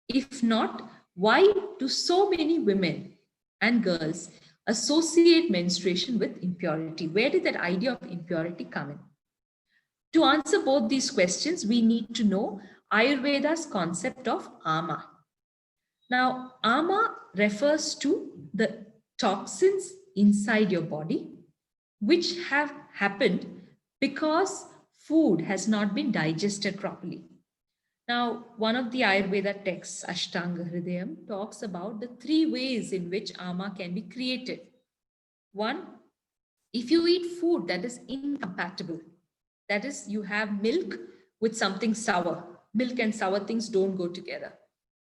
If not, why do so many women and girls associate menstruation with impurity? Where did that idea of impurity come in? To answer both these questions, we need to know Ayurveda's concept of ama. Now, ama refers to the toxins inside your body, which have happened because food has not been digested properly. Now, one of the Ayurveda texts, Ashtanga Hridayam, talks about the three ways in which ama can be created. One, if you eat food that is incompatible, that is, you have milk with something sour. Milk and sour things don't go together.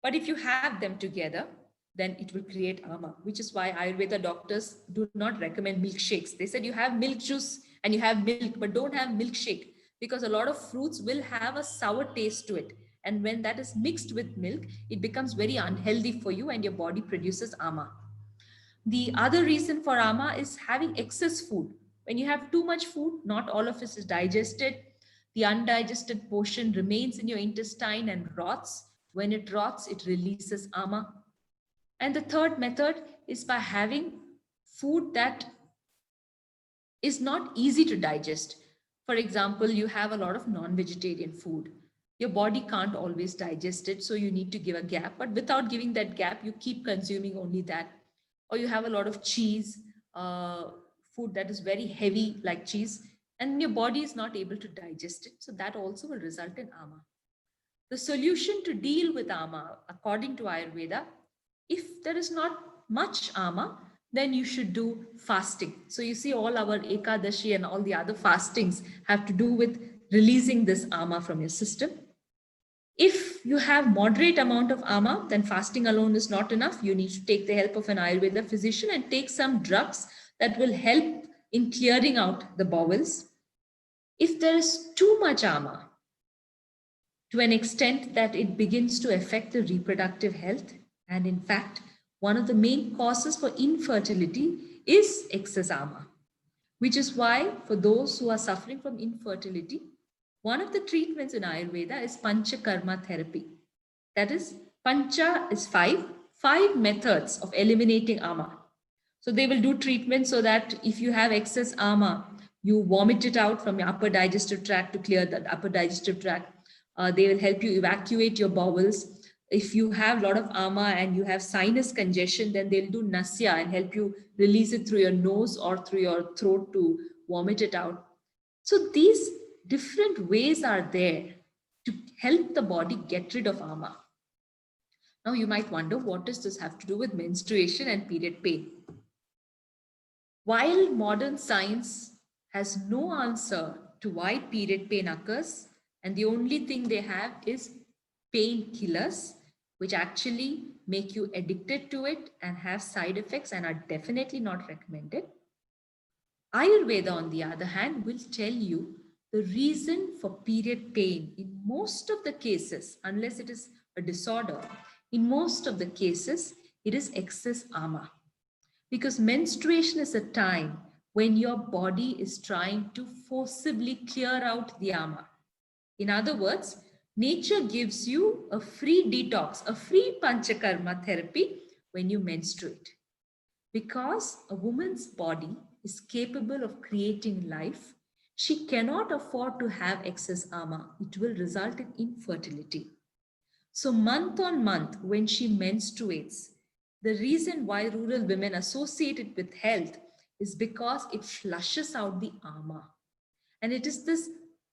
But if you have them together, then it will create ama, which is why Ayurveda doctors do not recommend milkshakes. They said you have milk juice and you have milk, but don't have milkshake because a lot of fruits will have a sour taste to it. And when that is mixed with milk, it becomes very unhealthy for you and your body produces ama. The other reason for ama is having excess food. When you have too much food, not all of it is digested. The undigested portion remains in your intestine and rots. When it rots, it releases ama. And the third method is by having food that is not easy to digest. For example, you have a lot of non-vegetarian food. Your body can't always digest it, so you need to give a gap. But without giving that gap, you keep consuming only that. Or you have a lot of cheese, food that is very heavy like cheese, and your body is not able to digest it. So that also will result in ama. The solution to deal with ama, according to Ayurveda, if there is not much ama, then you should do fasting. So you see all our Ekadashi and all the other fastings have to do with releasing this ama from your system. If you have moderate amount of ama, then fasting alone is not enough. You need to take the help of an Ayurveda physician and take some drugs that will help in clearing out the bowels. If there is too much ama, to an extent that it begins to affect the reproductive health, and in fact, one of the main causes for infertility is excess ama, which is why for those who are suffering from infertility, one of the treatments in Ayurveda is Panchakarma therapy. That is, Pancha is five methods of eliminating ama. So they will do treatment so that if you have excess ama, you vomit it out from your upper digestive tract to clear the upper digestive tract. They will help you evacuate your bowels. If you have a lot of ama and you have sinus congestion, then they'll do nasya and help you release it through your nose or through your throat to vomit it out. So these different ways are there to help the body get rid of ama. Now you might wonder, what does this have to do with menstruation and period pain? While modern science has no answer to why period pain occurs, and the only thing they have is painkillers, which actually make you addicted to it and have side effects and are definitely not recommended. Ayurveda, on the other hand, will tell you the reason for period pain in most of the cases, unless it is a disorder, in most of the cases, it is excess ama. Because menstruation is a time when your body is trying to forcibly clear out the ama. In other words, nature gives you a free detox, a free panchakarma therapy when you menstruate. Because a woman's body is capable of creating life, she cannot afford to have excess ama. It will result in infertility. So month on month, when she menstruates, the reason why rural women associate it with health is because it flushes out the ama. And it is this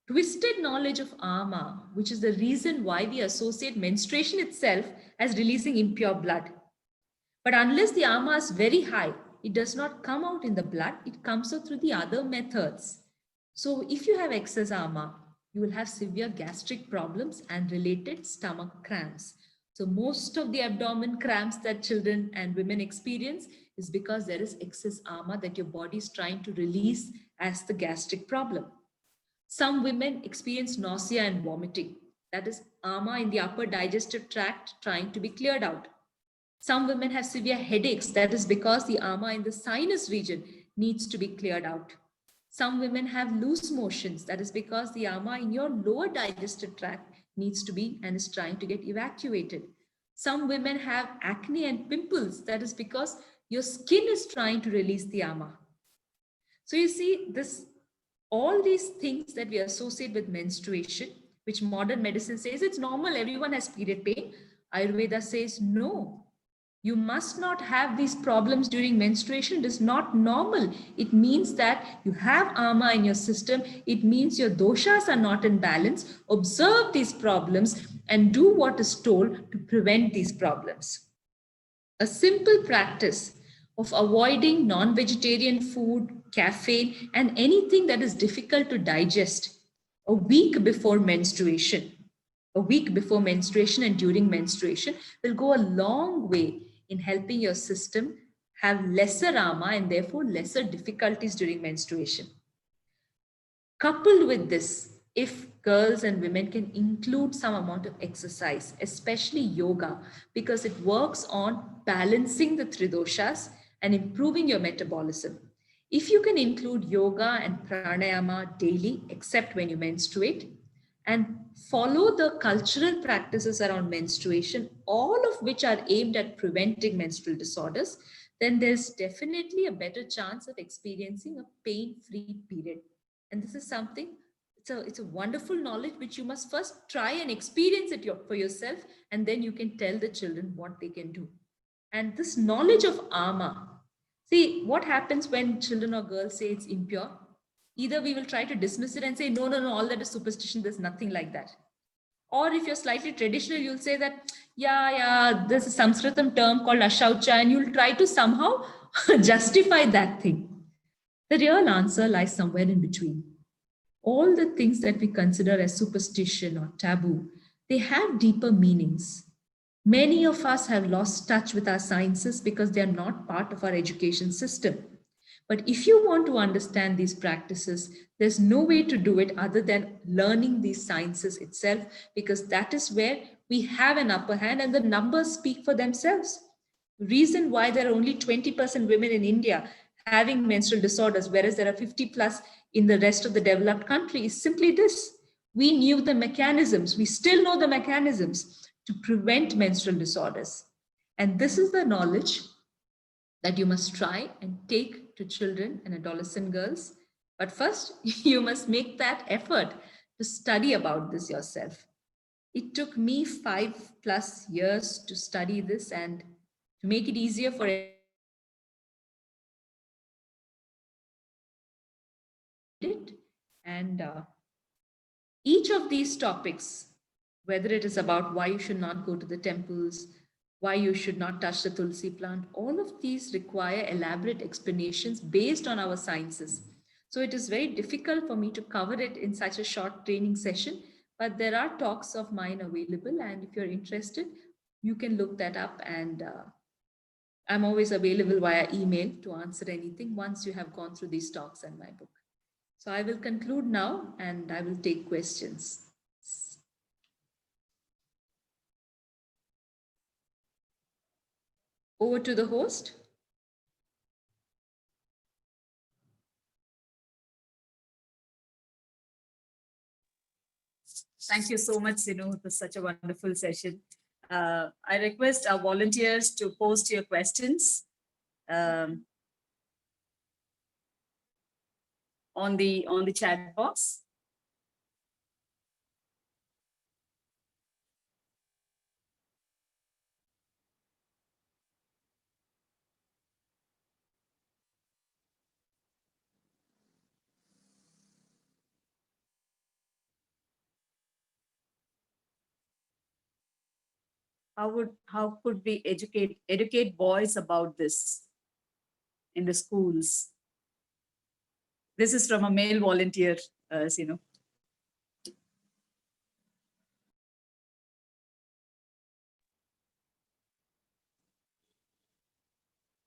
twisted knowledge of ama, which is the reason why we associate menstruation itself as releasing impure blood. But unless the ama is very high, it does not come out in the blood, it comes out through the other methods. So if you have excess ama, you will have severe gastric problems and related stomach cramps. So most of the abdomen cramps that children and women experience is because there is excess ama that your body is trying to release as the gastric problem. Some women experience nausea and vomiting. That is ama in the upper digestive tract trying to be cleared out. Some women have severe headaches. That is because the ama in the sinus region needs to be cleared out. Some women have loose motions. That is because the ama in your lower digestive tract needs to be and is trying to get evacuated. Some women have acne and pimples. That is because your skin is trying to release the ama. So you see, all these things that we associate with menstruation, which modern medicine says it's normal, everyone has period pain. Ayurveda says no. You must not have these problems during menstruation. It is not normal. It means that you have ama in your system. It means your doshas are not in balance. Observe these problems and do what is told to prevent these problems. A simple practice of avoiding non-vegetarian food, caffeine, and anything that is difficult to digest a week before menstruation. A week before menstruation and during menstruation will go a long way in helping your system have lesser ama and therefore lesser difficulties during menstruation. Coupled with this, if girls and women can include some amount of exercise, especially yoga, because it works on balancing the tridoshas and improving your metabolism. If you can include yoga and pranayama daily, except when you menstruate, and follow the cultural practices around menstruation, all of which are aimed at preventing menstrual disorders, then there's definitely a better chance of experiencing a pain-free period. And this is something, it's a wonderful knowledge which you must first try and experience it for yourself, and then you can tell the children what they can do. And this knowledge of ama, see what happens when children or girls say it's impure. Either we will try to dismiss it and say, no, all that is superstition, there's nothing like that. Or if you're slightly traditional, you'll say that, yeah, there's a Sanskritam term called ashaucha, and you'll try to somehow justify that thing. The real answer lies somewhere in between. All the things that we consider as superstition or taboo, they have deeper meanings. Many of us have lost touch with our sciences because they are not part of our education system. But if you want to understand these practices, there's no way to do it other than learning these sciences itself, because that is where we have an upper hand and the numbers speak for themselves. The reason why there are only 20% women in India having menstrual disorders, whereas there are 50 plus in the rest of the developed country, is simply this. We knew the mechanisms, we still know the mechanisms to prevent menstrual disorders. And this is the knowledge that you must try and take to children and adolescent girls. But first, you must make that effort to study about this yourself. It took me 5+ years to study this, and to make it easier for it. And each of these topics, whether it is about why you should not go to the temples, why you should not touch the tulsi plant, all of these require elaborate explanations based on our sciences. So it is very difficult for me to cover it in such a short training session, but there are talks of mine available. And if you're interested, you can look that up, and I'm always available via email to answer anything once you have gone through these talks and my book. So I will conclude now and I will take questions. Over to the host. Thank you so much, Sinu. It was such a wonderful session. I request our volunteers to post your questions on the chat box. How could we educate boys about this in the schools? This is from a male volunteer, Sinu.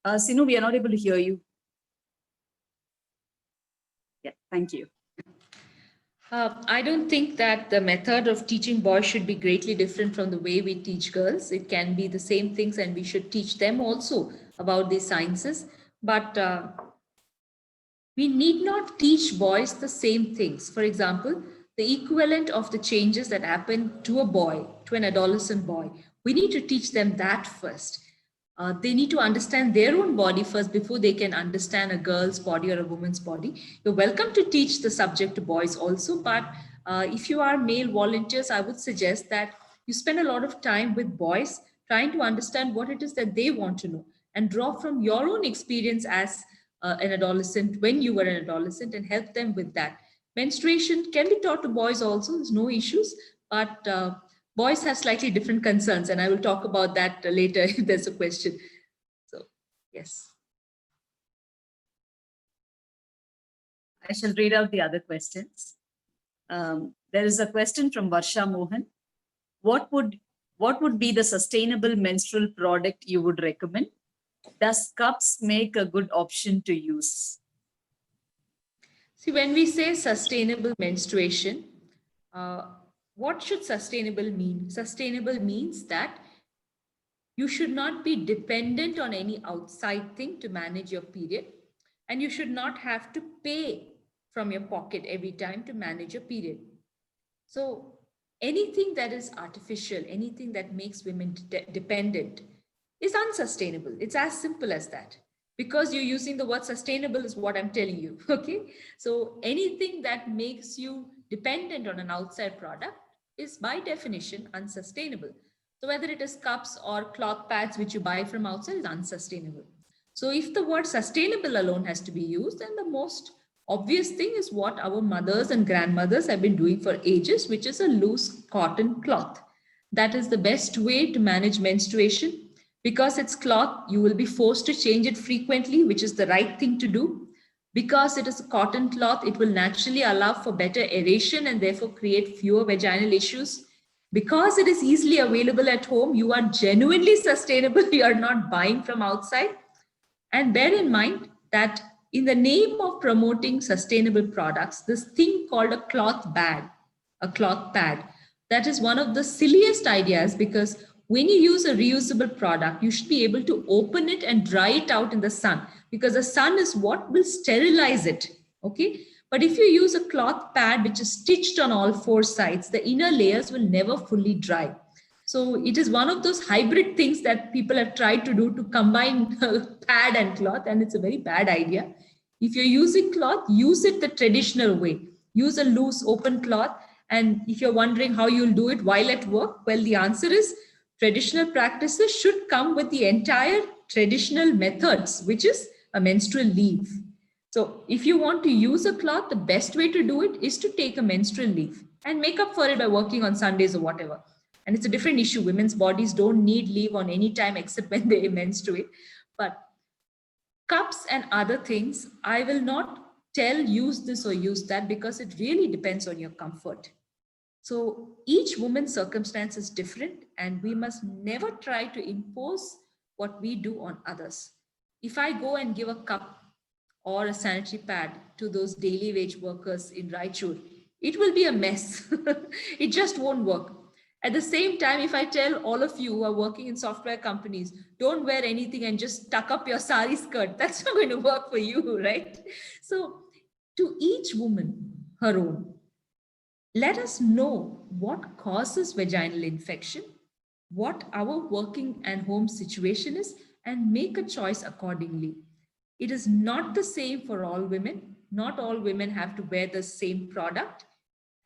Sinu, we are not able to hear you. Yeah, thank you. I don't think that the method of teaching boys should be greatly different from the way we teach girls. It can be the same things, and we should teach them also about these sciences. But we need not teach boys the same things. For example, the equivalent of the changes that happen to a boy, to an adolescent boy, we need to teach them that first. They need to understand their own body first before they can understand a girl's body or a woman's body. You're welcome to teach the subject to boys also, but if you are male volunteers, I would suggest that you spend a lot of time with boys trying to understand what it is that they want to know and draw from your own experience as an adolescent, when you were an adolescent, and help them with that. Menstruation can be taught to boys also, there's no issues, but boys have slightly different concerns, and I will talk about that later if there's a question. So, yes. I shall read out the other questions. There is a question from Varsha Mohan. What would be the sustainable menstrual product you would recommend? Does cups make a good option to use? See, when we say sustainable menstruation, what should sustainable mean? Sustainable means that you should not be dependent on any outside thing to manage your period, and you should not have to pay from your pocket every time to manage your period. So anything that is artificial, anything that makes women dependent is unsustainable. It's as simple as that. Because you're using the word sustainable is what I'm telling you, okay? So anything that makes you dependent on an outside product is by definition unsustainable. So whether it is cups or cloth pads which you buy from outside is unsustainable. So if the word sustainable alone has to be used, then the most obvious thing is what our mothers and grandmothers have been doing for ages, which is a loose cotton cloth. That is the best way to manage menstruation. Because it's cloth, you will be forced to change it frequently, which is the right thing to do. Because it is a cotton cloth, it will naturally allow for better aeration and therefore create fewer vaginal issues. Because it is easily available at home, you are genuinely sustainable. You are not buying from outside. And bear in mind that in the name of promoting sustainable products, this thing called a cloth bag, a cloth pad, that is one of the silliest ideas, because when you use a reusable product, you should be able to open it and dry it out in the sun, because the sun is what will sterilize it, okay? But if you use a cloth pad which is stitched on all four sides, the inner layers will never fully dry. So it is one of those hybrid things that people have tried to do to combine pad and cloth, and it's a very bad idea. If you're using cloth, use it the traditional way. Use a loose open cloth. And if you're wondering how you'll do it while at work, well, the answer is traditional practices should come with the entire traditional methods, which is a menstrual leave. So if you want to use a cloth, the best way to do it is to take a menstrual leave and make up for it by working on Sundays or whatever. And it's a different issue. Women's bodies don't need leave on any time except when they menstruate. But cups and other things, I will not tell use this or use that because it really depends on your comfort. So each woman's circumstance is different, and we must never try to impose what we do on others. If I go and give a cup or a sanitary pad to those daily wage workers in Raichur, it will be a mess. It just won't work. At the same time, if I tell all of you who are working in software companies, don't wear anything and just tuck up your sari skirt, that's not going to work for you, right? So to each woman, her own. Let us know what causes vaginal infection, what our working and home situation is, and make a choice accordingly. It is not the same for all women. Not all women have to wear the same product.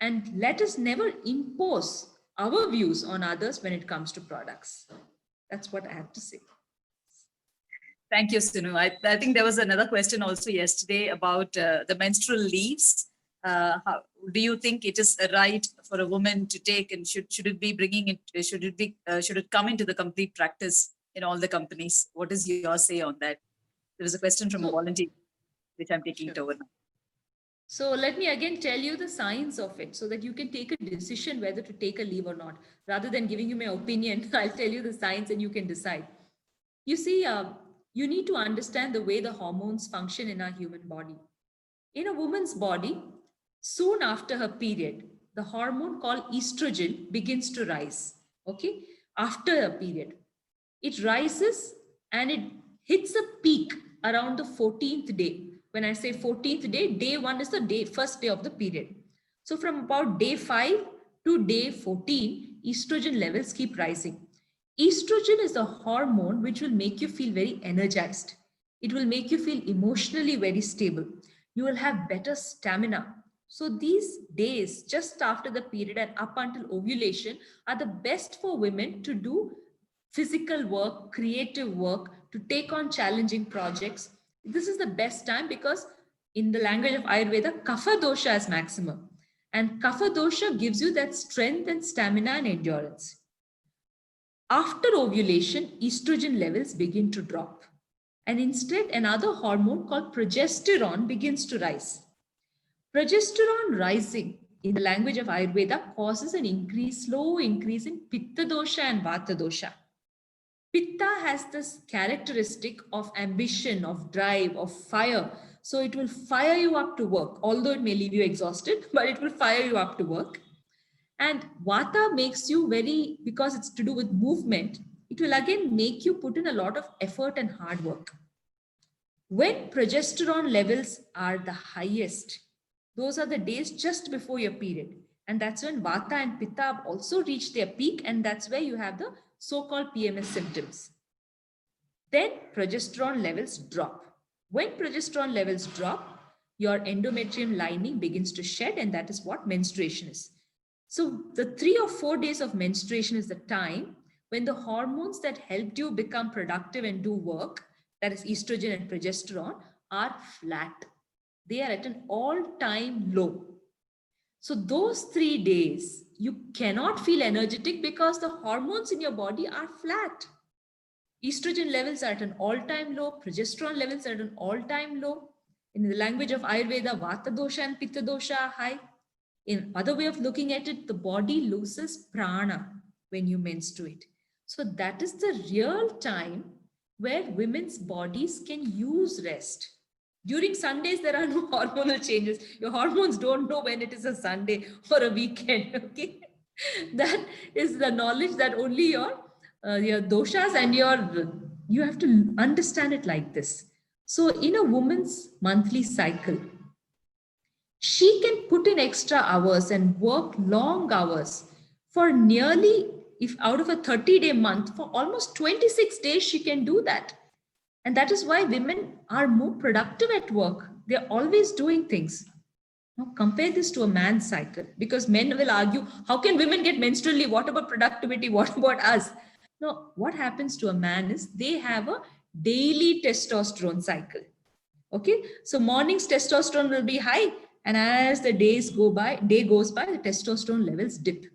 And let us never impose our views on others when it comes to products. That's what I have to say. Thank you, Sinu. I think there was another question also yesterday about the menstrual leaves. Do you think it is right for a woman to take, and should it be bringing it? Should it come into the complete practice in all the companies? What is your say on that? There was a question from a volunteer, which I'm taking it over now. So let me again tell you the science of it so that you can take a decision whether to take a leave or not. Rather than giving you my opinion, I'll tell you the science and you can decide. You see, you need to understand the way the hormones function in our human body. In a woman's body, soon after her period, the hormone called estrogen begins to rise. Okay, after a period, it rises and it hits a peak around the 14th day. When I say 14th day, day 1 is the first day of the period. So from about day 5 to day 14, estrogen levels keep rising. Estrogen is a hormone which will make you feel very energized. It will make you feel emotionally very stable. You will have better stamina. So these days just after the period and up until ovulation are the best for women to do physical work, creative work, to take on challenging projects. This is the best time because in the language of Ayurveda, Kapha dosha is maximum. And Kapha dosha gives you that strength and stamina and endurance. After ovulation, estrogen levels begin to drop. And instead, another hormone called progesterone begins to rise. Progesterone rising in the language of Ayurveda causes an increase, slow increase in Pitta dosha and Vata dosha. Pitta has this characteristic of ambition, of drive, of fire. So it will fire you up to work, although it may leave you exhausted, but it will fire you up to work. And Vata makes you very, because it's to do with movement, it will again make you put in a lot of effort and hard work. When progesterone levels are the highest, those are the days just before your period. And that's when Vata and Pitta have also reached their peak, and that's where you have the so-called PMS symptoms. Then progesterone levels drop. When progesterone levels drop, your endometrium lining begins to shed, and that is what menstruation is. So the 3 or 4 days of menstruation is the time when the hormones that helped you become productive and do work, that is estrogen and progesterone, are flat. They are at an all-time low. So those 3 days, you cannot feel energetic because the hormones in your body are flat. Estrogen levels are at an all-time low, progesterone levels are at an all-time low. In the language of Ayurveda, Vata dosha and Pitta dosha are high. In other way of looking at it, the body loses prana when you menstruate. So that is the real time where women's bodies can use rest. During Sundays, there are no hormonal changes. Your hormones don't know when it is a Sunday or a weekend, okay? That is the knowledge that only your doshas and you have to understand it like this. So in a woman's monthly cycle, she can put in extra hours and work long hours for nearly, if out of a 30-day month, for almost 26 days, she can do that. And that is why women are more productive at work. They're always doing things. Now compare this to a man's cycle, because men will argue, how can women get menstrual leave? What about productivity? What about us? No, what happens to a man is they have a daily testosterone cycle. Okay, so morning's testosterone will be high, and as the day goes by, the testosterone levels dip.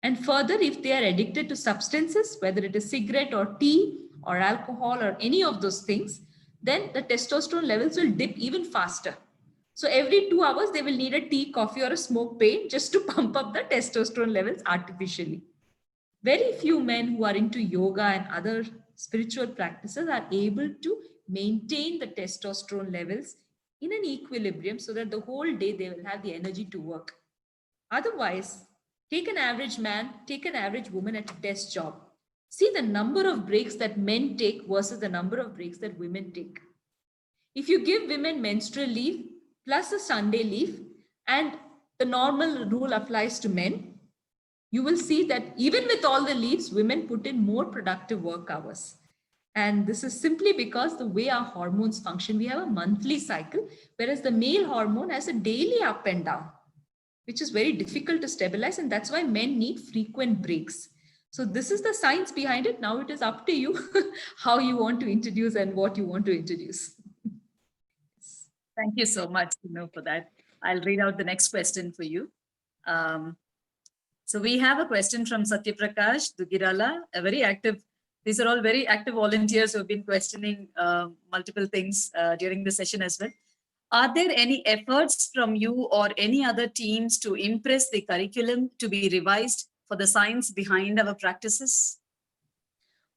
And further, if they are addicted to substances, whether it is cigarette or tea or alcohol or any of those things, then the testosterone levels will dip even faster. So every 2 hours, they will need a tea, coffee, or a smoke paint just to pump up the testosterone levels artificially. Very few men who are into yoga and other spiritual practices are able to maintain the testosterone levels in an equilibrium so that the whole day they will have the energy to work. Otherwise, take an average man, take an average woman at a desk job. See the number of breaks that men take versus the number of breaks that women take. If you give women menstrual leave plus a Sunday leave, and the normal rule applies to men, you will see that even with all the leaves, women put in more productive work hours. And this is simply because the way our hormones function, we have a monthly cycle, whereas the male hormone has a daily up and down, which is very difficult to stabilize. And that's why men need frequent breaks. So this is the science behind it. Now it is up to you how you want to introduce and what you want to introduce. Thank you so much, for that. I'll read out the next question for you. So we have a question from Satyaprakash Dugirala, a very active, these are all very active volunteers who have been questioning multiple things during the session as well. Are there any efforts from you or any other teams to impress the curriculum to be revised for the science behind our practices?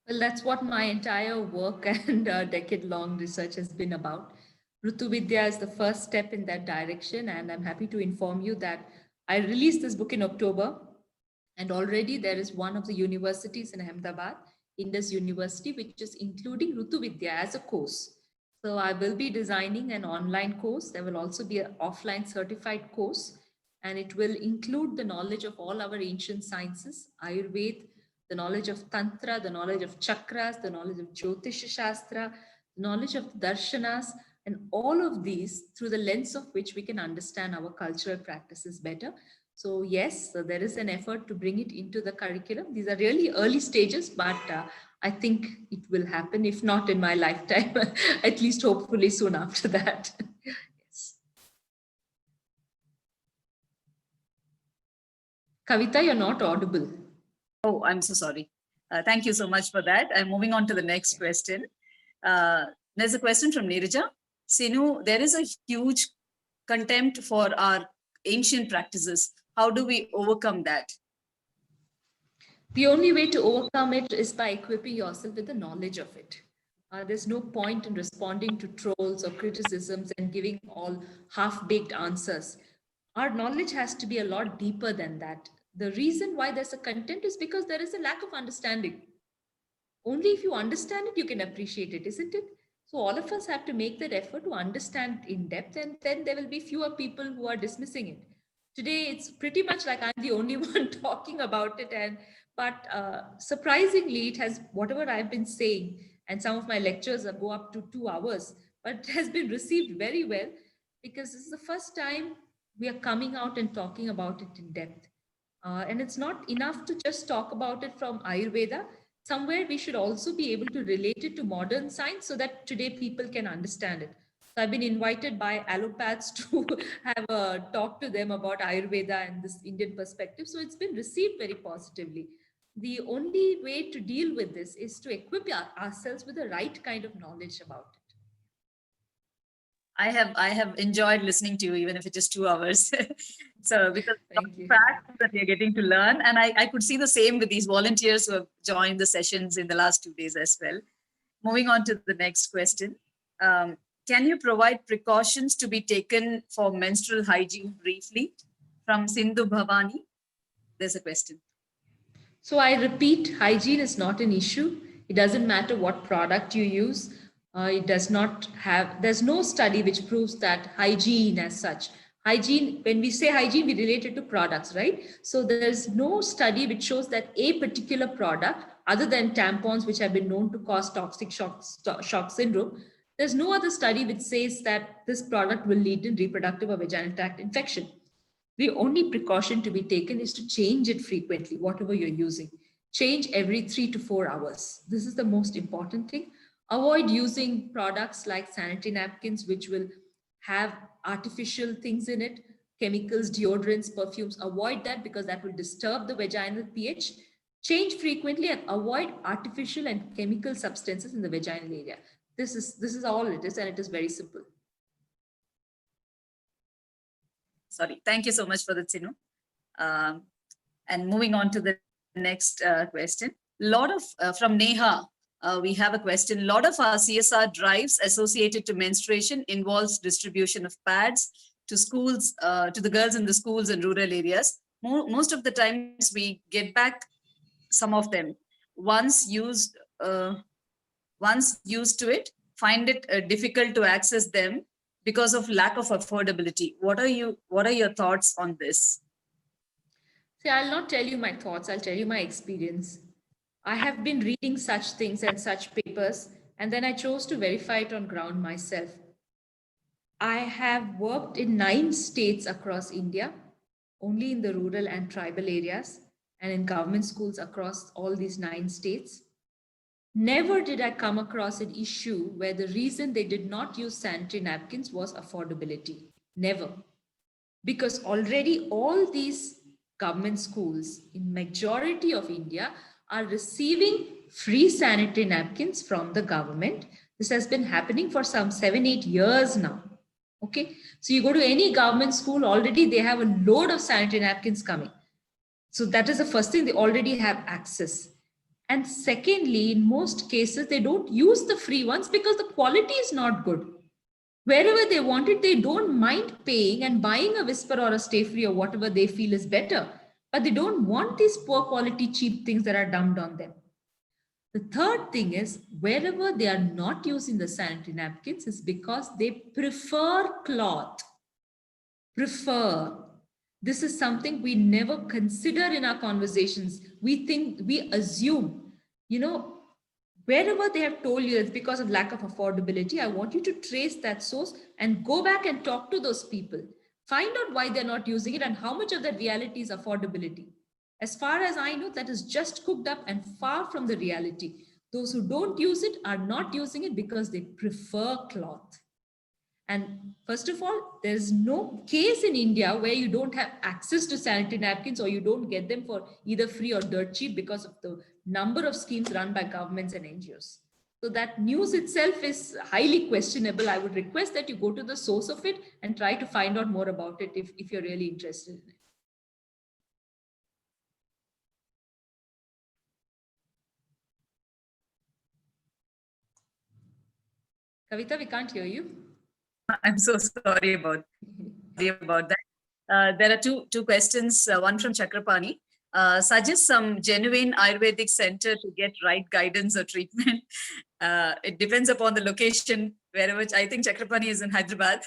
Well, that's what my entire work and decade-long research has been about. Ritu Vidya is the first step in that direction, and I'm happy to inform you that I released this book in October, and already there is one of the universities in Ahmedabad, Indus University, which is including Ritu Vidya as a course. So I will be designing an online course. There will also be an offline certified course, and it will include the knowledge of all our ancient sciences, Ayurveda, the knowledge of Tantra, the knowledge of chakras, the knowledge of Jyotish Shastra, the knowledge of darshanas, and all of these through the lens of which we can understand our cultural practices better. So yes, so there is an effort to bring it into the curriculum. These are really early stages, but I think it will happen, if not in my lifetime, at least hopefully soon after that. Yes. Kavita, you're not audible. Oh, I'm so sorry. Thank you so much for that. I'm moving on to the next question. There's a question from Neerija. Sinu, there is a huge contempt for our ancient practices. How do we overcome that? The only way to overcome it is by equipping yourself with the knowledge of it. There's no point in responding to trolls or criticisms and giving all half-baked answers. Our knowledge has to be a lot deeper than that. The reason why there's a contempt is because there is a lack of understanding. Only if you understand it, you can appreciate it, isn't it? So all of us have to make that effort to understand in depth, and then there will be fewer people who are dismissing it. Today, it's pretty much like I'm the only one talking about it, but surprisingly, it has, whatever I've been saying, and some of my lectures go up to 2 hours, but it has been received very well because this is the first time we are coming out and talking about it in depth. And it's not enough to just talk about it from Ayurveda. Somewhere we should also be able to relate it to modern science so that today people can understand it. So I've been invited by allopaths to have a talk to them about Ayurveda and this Indian perspective. So it's been received very positively. The only way to deal with this is to equip ourselves with the right kind of knowledge about it. I have enjoyed listening to you, even if it's just 2 hours. So because Thank you. facts that you're getting to learn, and I could see the same with these volunteers who have joined the sessions in the last 2 days as well. Moving on to the next question. Can you provide precautions to be taken for menstrual hygiene briefly? From Sindhu Bhavani, there's a question. So I repeat, hygiene is not an issue. It doesn't matter what product you use. It does not have, there's no study which proves that hygiene as such. Hygiene, when we say hygiene, we relate it to products, right? So there's no study which shows that a particular product, other than tampons, which have been known to cause toxic shock syndrome, there's no other study which says that this product will lead to reproductive or vaginal tract infection. The only precaution to be taken is to change it frequently, whatever you're using. Change every 3 to 4 hours. This is the most important thing. Avoid using products like sanitary napkins, which will have artificial things in it, chemicals, deodorants, perfumes. Avoid that because that will disturb the vaginal pH. Change frequently and avoid artificial and chemical substances in the vaginal area. This is all it is, and it is very simple. Sorry. Thank you so much for the Sinu. And moving on to the next question. Lot of from Neha, we have a question. A lot of our CSR drives associated to menstruation involves distribution of pads to schools, to the girls in the schools in rural areas. Most of the times we get back some of them. Once used to it, find it difficult to access them because of lack of affordability. What are your thoughts on this? See, I'll not tell you my thoughts, I'll tell you my experience. I have been reading such things and such papers, and then I chose to verify it on ground myself. I have worked in 9 states across India, only in the rural and tribal areas, and in government schools across all these 9 states. Never did I come across an issue where the reason they did not use sanitary napkins was affordability. Never. Because already all these government schools in majority of India are receiving free sanitary napkins from the government. This has been happening for some 7-8 years now. Okay, so you go to any government school, already they have a load of sanitary napkins coming. So that is the first thing, they already have access. And secondly, in most cases, they don't use the free ones because the quality is not good. Wherever they want it, they don't mind paying and buying a Whisper or a Stay Free or whatever they feel is better. But they don't want these poor quality, cheap things that are dumped on them. The third thing is, wherever they are not using the sanitary napkins is because they prefer cloth. Prefer. This is something we never consider in our conversations. We assume, wherever they have told you it's because of lack of affordability, I want you to trace that source and go back and talk to those people. Find out why they're not using it and how much of that reality is affordability. As far as I know, that is just cooked up and far from the reality. Those who don't use it are not using it because they prefer cloth. And first of all, there's no case in India where you don't have access to sanitary napkins or you don't get them for either free or dirt cheap because of the number of schemes run by governments and NGOs. So that news itself is highly questionable. I would request that you go to the source of it and try to find out more about it if you're really interested in it. Kavita, we can't hear you. I'm so sorry about that. There are two questions, one from Chakrapani. Suggest some genuine Ayurvedic center to get right guidance or treatment. It depends upon the location, wherever. I think Chakrapani is in Hyderabad.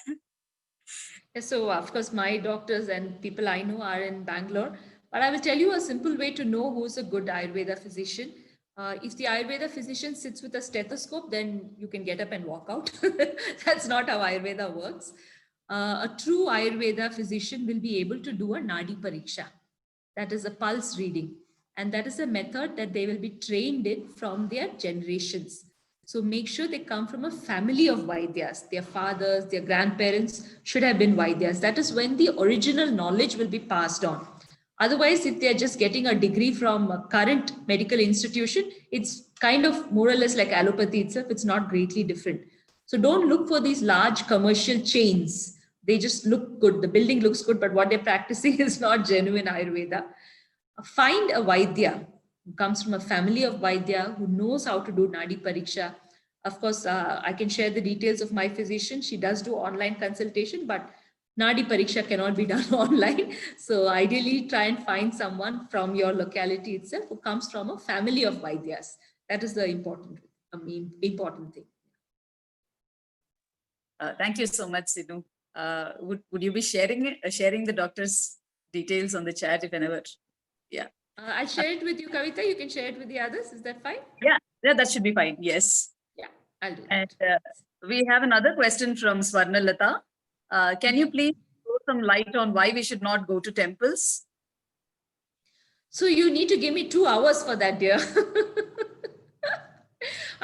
So of course, my doctors and people I know are in Bangalore. But I will tell you a simple way to know who's a good Ayurveda physician. If the Ayurveda physician sits with a stethoscope, then you can get up and walk out. That's not how Ayurveda works. A true Ayurveda physician will be able to do a Nadi Pariksha. That is a pulse reading. And that is a method that they will be trained in from their generations. So make sure they come from a family of Vaidyas. Their fathers, their grandparents should have been Vaidyas. That is when the original knowledge will be passed on. Otherwise, if they're just getting a degree from a current medical institution, it's kind of more or less like allopathy itself. It's not greatly different. So don't look for these large commercial chains. They just look good. The building looks good, but what they're practicing is not genuine Ayurveda. Find a Vaidya who comes from a family of Vaidya who knows how to do Nadi Pariksha. Of course, I can share the details of my physician. She does do online consultation, but Nadi Pariksha cannot be done online. So ideally try and find someone from your locality itself who comes from a family of Vaidyas. That is the important thing. Thank you so much, Sinu. Would you be sharing the doctor's details on the chat if ever? Yeah. I'll share it with you, Kavita. You can share it with the others. Is that fine? Yeah, that should be fine. Yes. Yeah, I'll do that. And we have another question from Swarnalata. Can you please throw some light on why we should not go to temples? So you need to give me 2 hours for that, dear.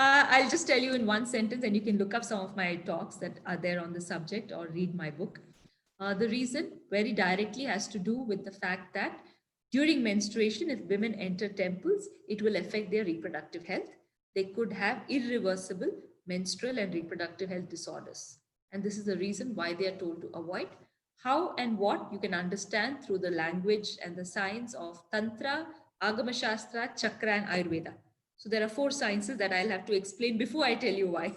I'll just tell you in one sentence, and you can look up some of my talks that are there on the subject or read my book. The reason very directly has to do with the fact that during menstruation, if women enter temples, it will affect their reproductive health. They could have irreversible menstrual and reproductive health disorders. And this is the reason why they are told to avoid. How and what you can understand through the language and the science of Tantra, Agama Shastra, Chakra, and Ayurveda. So there are 4 sciences that I'll have to explain before I tell you why.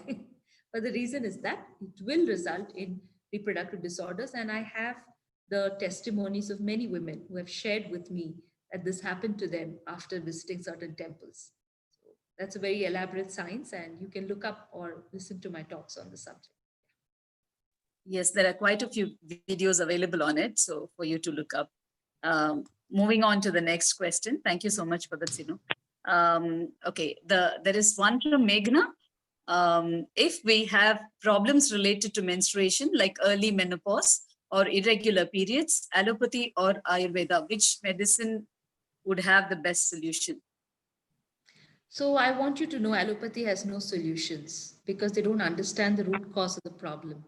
But the reason is that it will result in reproductive disorders. And I have the testimonies of many women who have shared with me that this happened to them after visiting certain temples. So that's a very elaborate science, and you can look up or listen to my talks on the subject. Yes, there are quite a few videos available on it, so for you to look up. Moving on to the next question. Thank you so much for that, Sinu. Okay, there is one from Meghna. If we have problems related to menstruation, like early menopause or irregular periods, allopathy or Ayurveda, which medicine would have the best solution? So I want you to know allopathy has no solutions because they don't understand the root cause of the problem.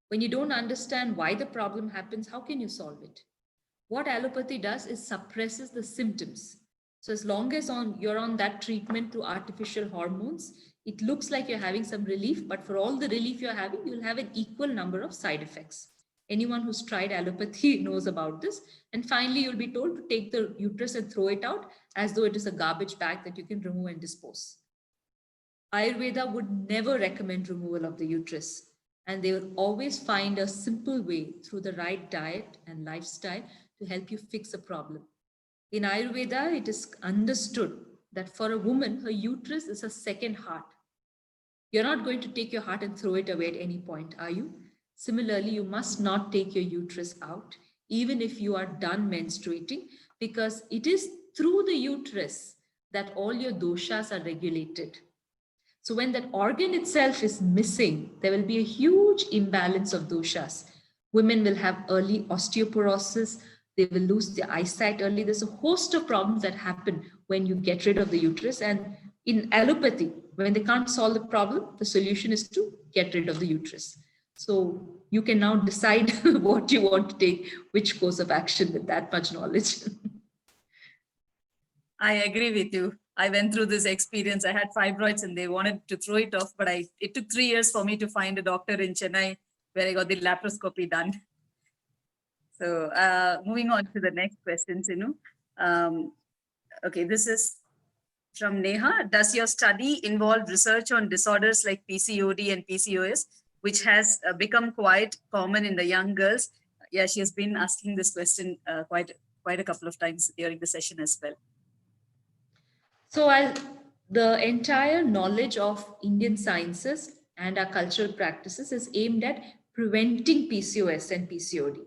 When you don't understand why the problem happens, how can you solve it? What allopathy does is suppresses the symptoms. So as long as you're on that treatment through artificial hormones, it looks like you're having some relief, but for all the relief you're having, you'll have an equal number of side effects. Anyone who's tried allopathy knows about this. And finally, you'll be told to take the uterus and throw it out as though it is a garbage bag that you can remove and dispose. Ayurveda would never recommend removal of the uterus, and they will always find a simple way through the right diet and lifestyle to help you fix a problem. In Ayurveda, it is understood that for a woman, her uterus is a second heart. You're not going to take your heart and throw it away at any point, are you? Similarly, you must not take your uterus out, even if you are done menstruating, because it is through the uterus that all your doshas are regulated. So when that organ itself is missing, there will be a huge imbalance of doshas. Women will have early osteoporosis. They will lose their eyesight early. There's a host of problems that happen when you get rid of the uterus. And in allopathy, when they can't solve the problem, the solution is to get rid of the uterus. So you can now decide what you want to take, which course of action with that much knowledge. I agree with you. I went through this experience. I had fibroids and they wanted to throw it off, but it took 3 years for me to find a doctor in Chennai where I got the laparoscopy done. So moving on to the next question, Sinu. Okay, this is from Neha. Does your study involve research on disorders like PCOD and PCOS, which has become quite common in the young girls? Yeah, she has been asking this question quite a couple of times during the session as well. So the entire knowledge of Indian sciences and our cultural practices is aimed at preventing PCOS and PCOD.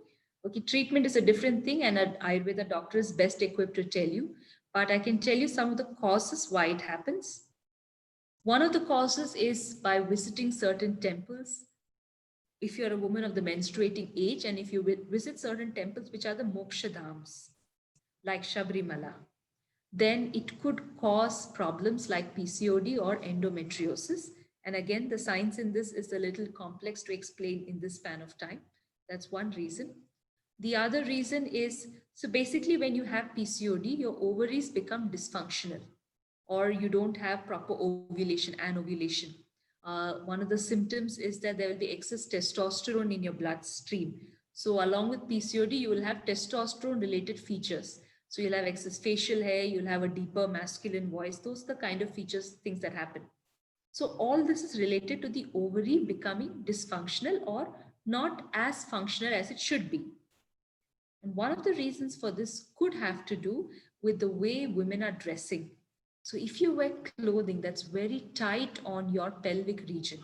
Okay, treatment is a different thing, and an Ayurveda doctor is best equipped to tell you. But I can tell you some of the causes why it happens. One of the causes is by visiting certain temples. If you're a woman of the menstruating age, and if you visit certain temples, which are the moksha dhams, like Shabrimala, then it could cause problems like PCOD or endometriosis. And again, the science in this is a little complex to explain in this span of time. That's one reason. The other reason is, so basically when you have PCOD, your ovaries become dysfunctional or you don't have proper ovulation, anovulation. One of the symptoms is that there will be excess testosterone in your bloodstream. So along with PCOD, you will have testosterone related features. So you'll have excess facial hair, you'll have a deeper masculine voice. Those are the kind of features, things that happen. So all this is related to the ovary becoming dysfunctional or not as functional as it should be. And one of the reasons for this could have to do with the way women are dressing. So if you wear clothing that's very tight on your pelvic region,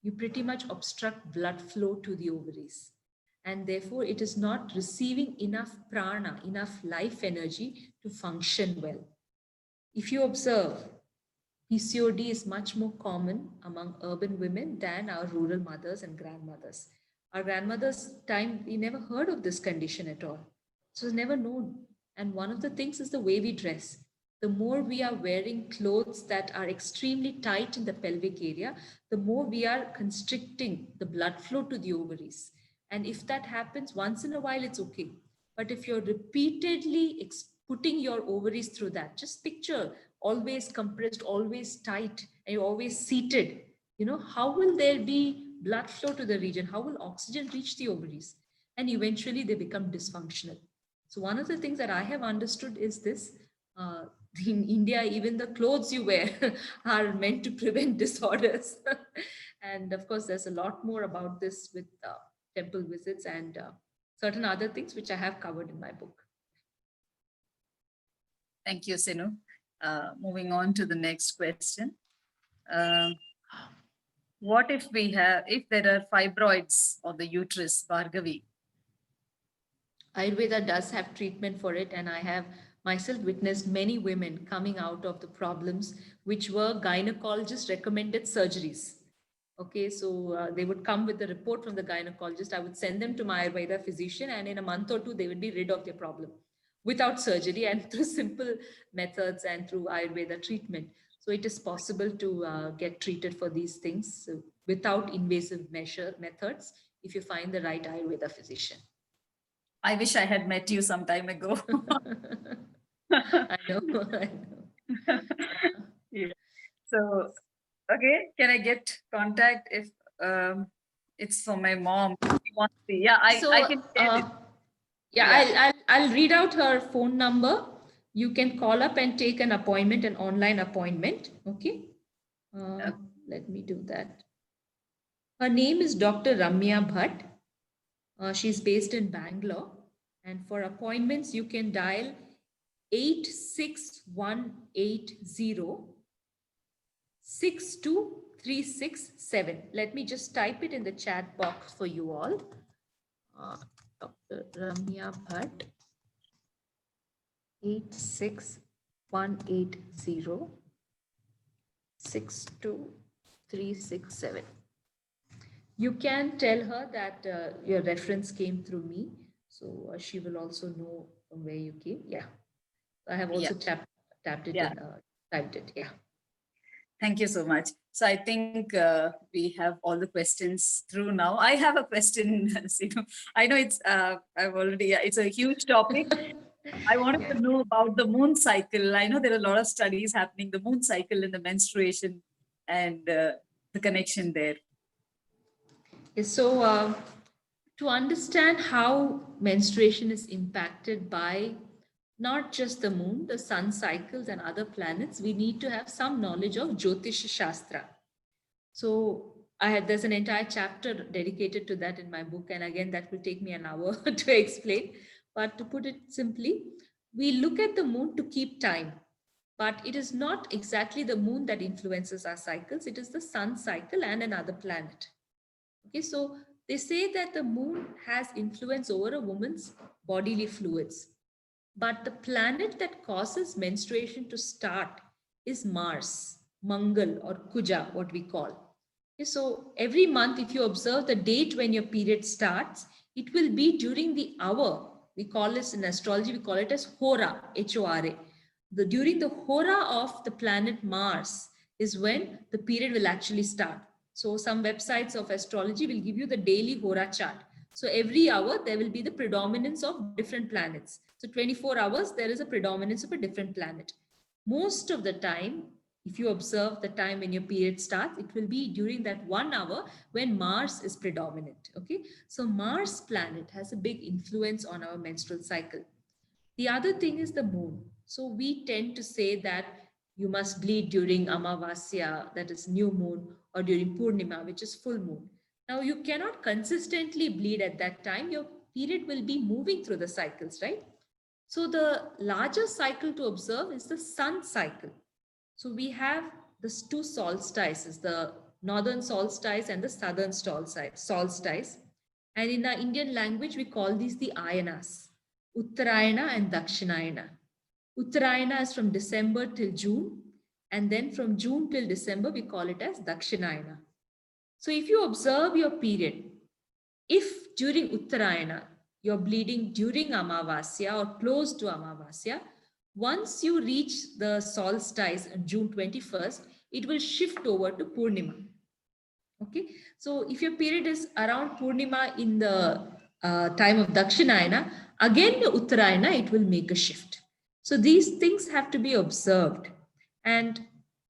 you pretty much obstruct blood flow to the ovaries. And therefore, it is not receiving enough prana, enough life energy to function well. If you observe, PCOD is much more common among urban women than our rural mothers and grandmothers. Our grandmother's time, we never heard of this condition at all. So it was never known. And one of the things is the way we dress. the more we are wearing clothes that are extremely tight in the pelvic area, the more we are constricting the blood flow to the ovaries. And if that happens once in a while, it's okay. But if you're repeatedly putting your ovaries through that, just picture always compressed, always tight, and you're always seated. How will there be blood flow to the region? How will oxygen reach the ovaries? And eventually they become dysfunctional. So one of the things that I have understood is this. Uh, in India, even the clothes you wear are meant to prevent disorders. And of course, there's a lot more about this with temple visits and certain other things which I have covered in my book. Thank you, Sinu. Moving on to the next question. What if there are fibroids on the uterus, Bhargavi? Ayurveda does have treatment for it, and I have myself witnessed many women coming out of the problems which were gynecologist recommended surgeries. Okay, so they would come with the report from the gynecologist. I would send them to my Ayurveda physician, and in a month or two, they would be rid of their problem without surgery and through simple methods and through Ayurveda treatment. So it is possible to get treated for these things without invasive methods if you find the right Ayurveda physician. I wish I had met you some time ago. I know. Yeah. So, okay, can I get contact if it's for my mom? Yeah, I can tell it. Yeah, I'll read out her phone number. You can call up and take an appointment, an online appointment. Okay. Let me do that. Her name is Dr. Ramya Bhatt. She's based in Bangalore. And for appointments, you can dial 86180 62367. Let me just type it in the chat box for you all. Dr. Ramya Bhatt, 86180 62367. You can tell her that your reference came through me. So she will also know from where you came. Yeah. I have also tapped it and typed it. Yeah. Thank you so much. So I think we have all the questions through now. I have a question. I know it's it's a huge topic. I wanted to know about the moon cycle. I know there are a lot of studies happening, the moon cycle and the menstruation and the connection there. So to understand how menstruation is impacted by not just the moon, the sun cycles and other planets, we need to have some knowledge of Jyotish Shastra. So there's an entire chapter dedicated to that in my book. And again, that will take me an hour to explain. But to put it simply, we look at the moon to keep time. But it is not exactly the moon that influences our cycles. It is the sun cycle and another planet. Okay, so they say that the moon has influence over a woman's bodily fluids. But the planet that causes menstruation to start is Mars, Mangal or Kuja, what we call. Okay, so every month, if you observe the date when your period starts, it will be during the hour. We call this in astrology, we call it as Hora, H-O-R-A. During the Hora of the planet Mars is when the period will actually start. So some websites of astrology will give you the daily Hora chart. So every hour, there will be the predominance of different planets. So 24 hours, there is a predominance of a different planet. Most of the time, if you observe the time when your period starts, it will be during that 1 hour when Mars is predominant. Okay, so Mars planet has a big influence on our menstrual cycle. The other thing is the moon. So we tend to say that you must bleed during Amavasya, that is new moon, or during Purnima, which is full moon. Now you cannot consistently bleed at that time. Your period will be moving through the cycles, right? So the larger cycle to observe is the sun cycle. So we have the two solstices, the northern solstice and the southern solstice. And in our Indian language, we call these the ayanas, Uttarayana and Dakshinayana. Uttarayana is from December till June. And then from June till December, we call it as Dakshinayana. So if you observe your period, if during Uttarayana, you're bleeding during Amavasya or close to Amavasya, Once you reach the solstice on June 21st, it will shift over to Purnima. Okay, so if your period is around Purnima in the time of Dakshinayana, again the Uttarayana, it will make a shift. So these things have to be observed. And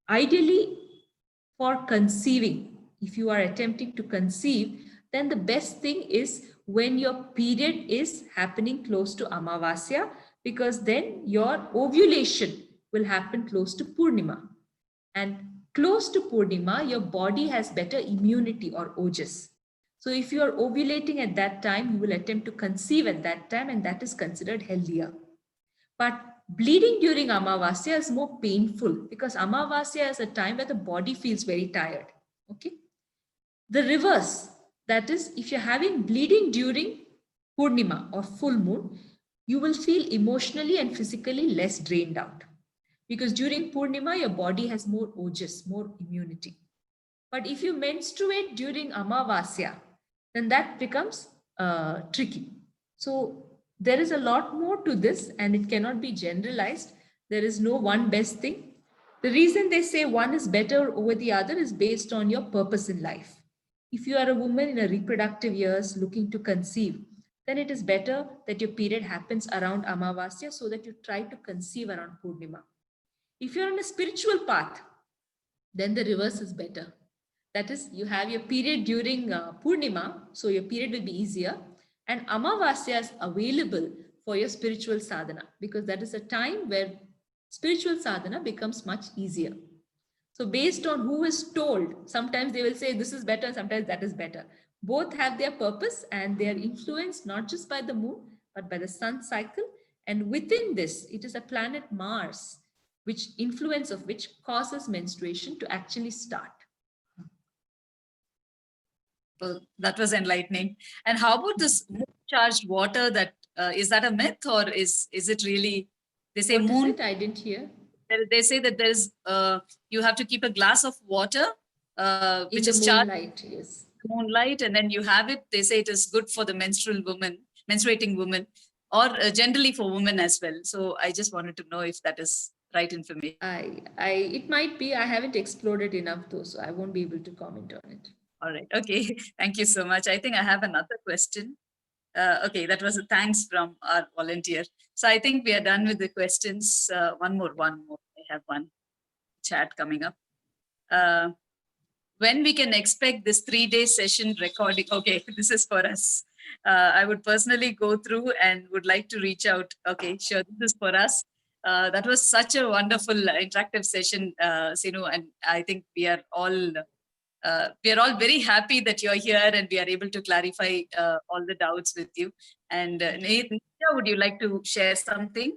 ideally, for conceiving, if you are attempting to conceive, then the best thing is when your period is happening close to Amavasya, because then your ovulation will happen close to Purnima. And close to Purnima, your body has better immunity or ojas. So if you are ovulating at that time, you will attempt to conceive at that time, and that is considered healthier. But bleeding during Amavasya is more painful because Amavasya is a time where the body feels very tired. Okay. The reverse, that is, if you're having bleeding during Purnima or full moon, you will feel emotionally and physically less drained out. Because during Purnima, your body has more ojas, more immunity. But if you menstruate during Amavasya, then that becomes tricky. So there is a lot more to this and it cannot be generalized. There is no one best thing. The reason they say one is better over the other is based on your purpose in life. If you are a woman in a reproductive years looking to conceive, then it is better that your period happens around Amavasya so that you try to conceive around Purnima. If you're on a spiritual path, then the reverse is better. That is, you have your period during Purnima, so your period will be easier. And Amavasya is available for your spiritual sadhana because that is a time where spiritual sadhana becomes much easier. So based on who is told, sometimes they will say this is better, sometimes that is better. Both have their purpose and they are influenced not just by the moon, but by the sun cycle. And within this, it is a planet Mars, which influence of which causes menstruation to actually start. Well, that was enlightening. And how about this moon charged water? That is that a myth or is it really? They say What is moon. it? I didn't hear. They say that there's you have to keep a glass of water which is charged Moonlight, yes. moonlight, and then you have it. They say it is good for the menstruating woman, or generally for women as well. So I just wanted to know if that is right information. It might be. I haven't explored it enough though, so I won't be able to comment on it. All right. Okay. Thank you so much. I think I have another question. Okay, that was a thanks from our volunteer. So I think we are done with the questions. One more. I have one chat coming up. When we can expect this 3-day session recording? Okay, this is for us. I would personally go through and would like to reach out. Okay, sure, this is for us. That was such a wonderful interactive session, Sinu, and I think we are all very happy that you're here and we are able to clarify all the doubts with you. And Nitya, would you like to share something?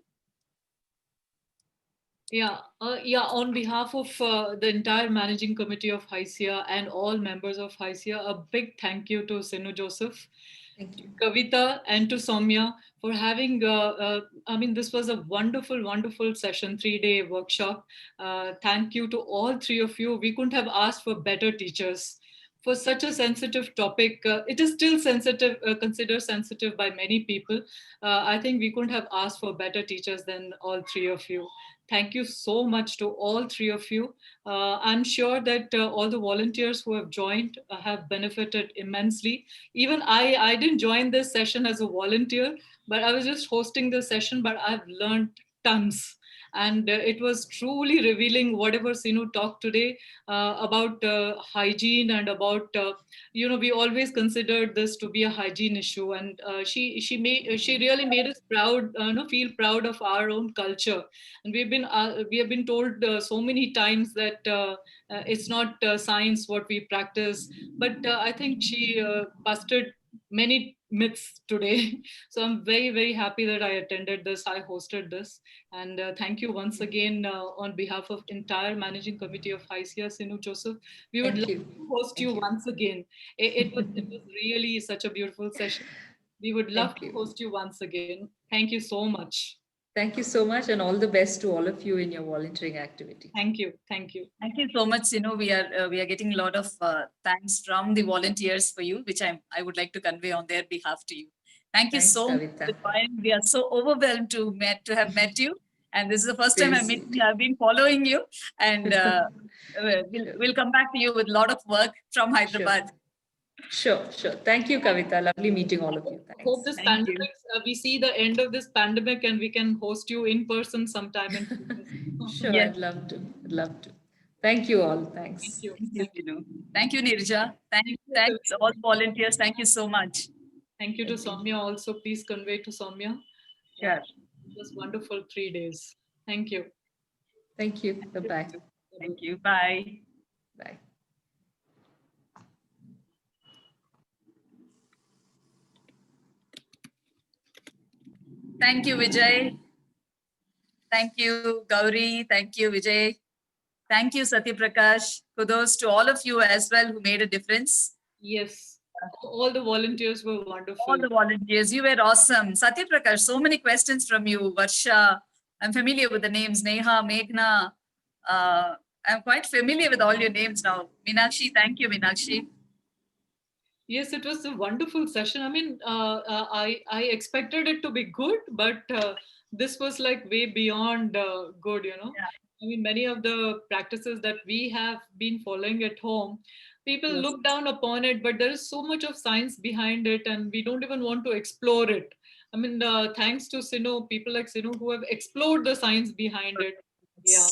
Yeah, on behalf of the entire managing committee of HYSIA and all members of HYSIA, a big thank you to Sinu Joseph, Thank you. Kavita, and to Soumya for having, this was a wonderful, wonderful session, 3-day workshop. Thank you to all three of you. We couldn't have asked for better teachers. For such a sensitive topic, it is still sensitive, considered sensitive by many people. I think we couldn't have asked for better teachers than all three of you. Thank you so much to all three of you. I'm sure that all the volunteers who have joined have benefited immensely. Even I didn't join this session as a volunteer, but I was just hosting the session, but I've learned tons. And it was truly revealing whatever Sinu talked today about hygiene and about, we always considered this to be a hygiene issue. And she really made us proud, feel proud of our own culture. And we have been told so many times that it's not science what we practice, but I think she busted many myths today. So I'm very, very happy that I attended this, I hosted this. And thank you once again on behalf of entire managing committee of HYSIA, Sinu Joseph. We would love to host you once again. It was really such a beautiful session. We would love to host you once again. Thank you so much. Thank you so much, and all the best to all of you in your volunteering activity. Thank you. Thank you. Thank you so much. We are getting a lot of thanks from the volunteers for you, which I would like to convey on their behalf to you. Thank you so much. We are so overwhelmed to have met you. And this is the first time I'm Very meeting you. I've been following you, and we'll come back to you with a lot of work from Hyderabad. Sure. Thank you, Kavita. Lovely meeting all of you. Hope Thanks. this Thank you. pandemic, we see the end of this pandemic and we can host you in person sometime in future. Sure, Yes. I'd love to. Thank you all. Thanks. Thank you. Thank you, Sinu. Thank you, Nirja. Thanks all volunteers. Thank you so much. Thank you to Soumya also. Please convey to Soumya. Sure. It was wonderful 3 days. Thank you. Thank you. Bye-bye. Thank you. Bye. Bye. Thank you, Vijay. Thank you, Gauri. Thank you, Vijay. Thank you, Satya Prakash. Kudos to all of you as well who made a difference. Yes. All the volunteers were wonderful. All the volunteers, you were awesome. Satya Prakash, so many questions from you. Varsha, I'm familiar with the names. Neha, Meghna. I'm quite familiar with all your names now. Meenakshi, thank you, Meenakshi. Yes, it was a wonderful session. I mean, I expected it to be good, but this was like way beyond good, you know. Yeah. I mean, many of the practices that we have been following at home, people Yes. look down upon it, but there is so much of science behind it, and we don't even want to explore it. I mean, thanks to Sinu, people like Sinu who have explored the science behind it. Yeah.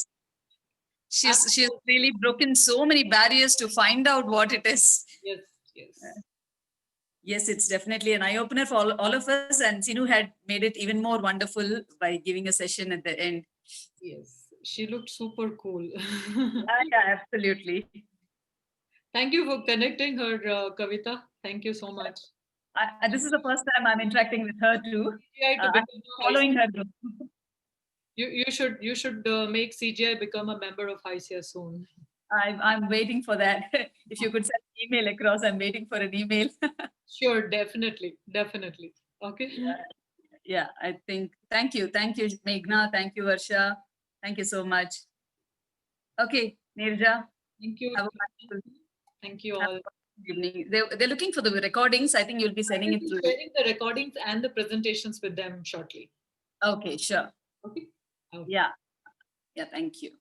She's really broken so many barriers to find out what it is. Yes, yes. Yes, it's definitely an eye-opener for all of us. And Sinu had made it even more wonderful by giving a session at the end. Yes, she looked super cool. Yeah, absolutely. Thank you for connecting her, Kavita. Thank you so much. This is the first time I'm interacting with her too. CGI to I'm become a following her. you should make CGI become a member of HICIA soon. I'm waiting for that. If you could send an email across, I'm waiting for an email. Sure, definitely. Okay. Yeah, I think. Thank you, Meghna. Thank you, Varsha. Thank you so much. Okay, Nirja. Thank you. Have a wonderful Thank you have all. a wonderful evening. They're looking for the recordings. I think you'll be I sending will it be through. sharing the recordings and the presentations with them shortly. Okay, sure. Okay. Yeah. Thank you.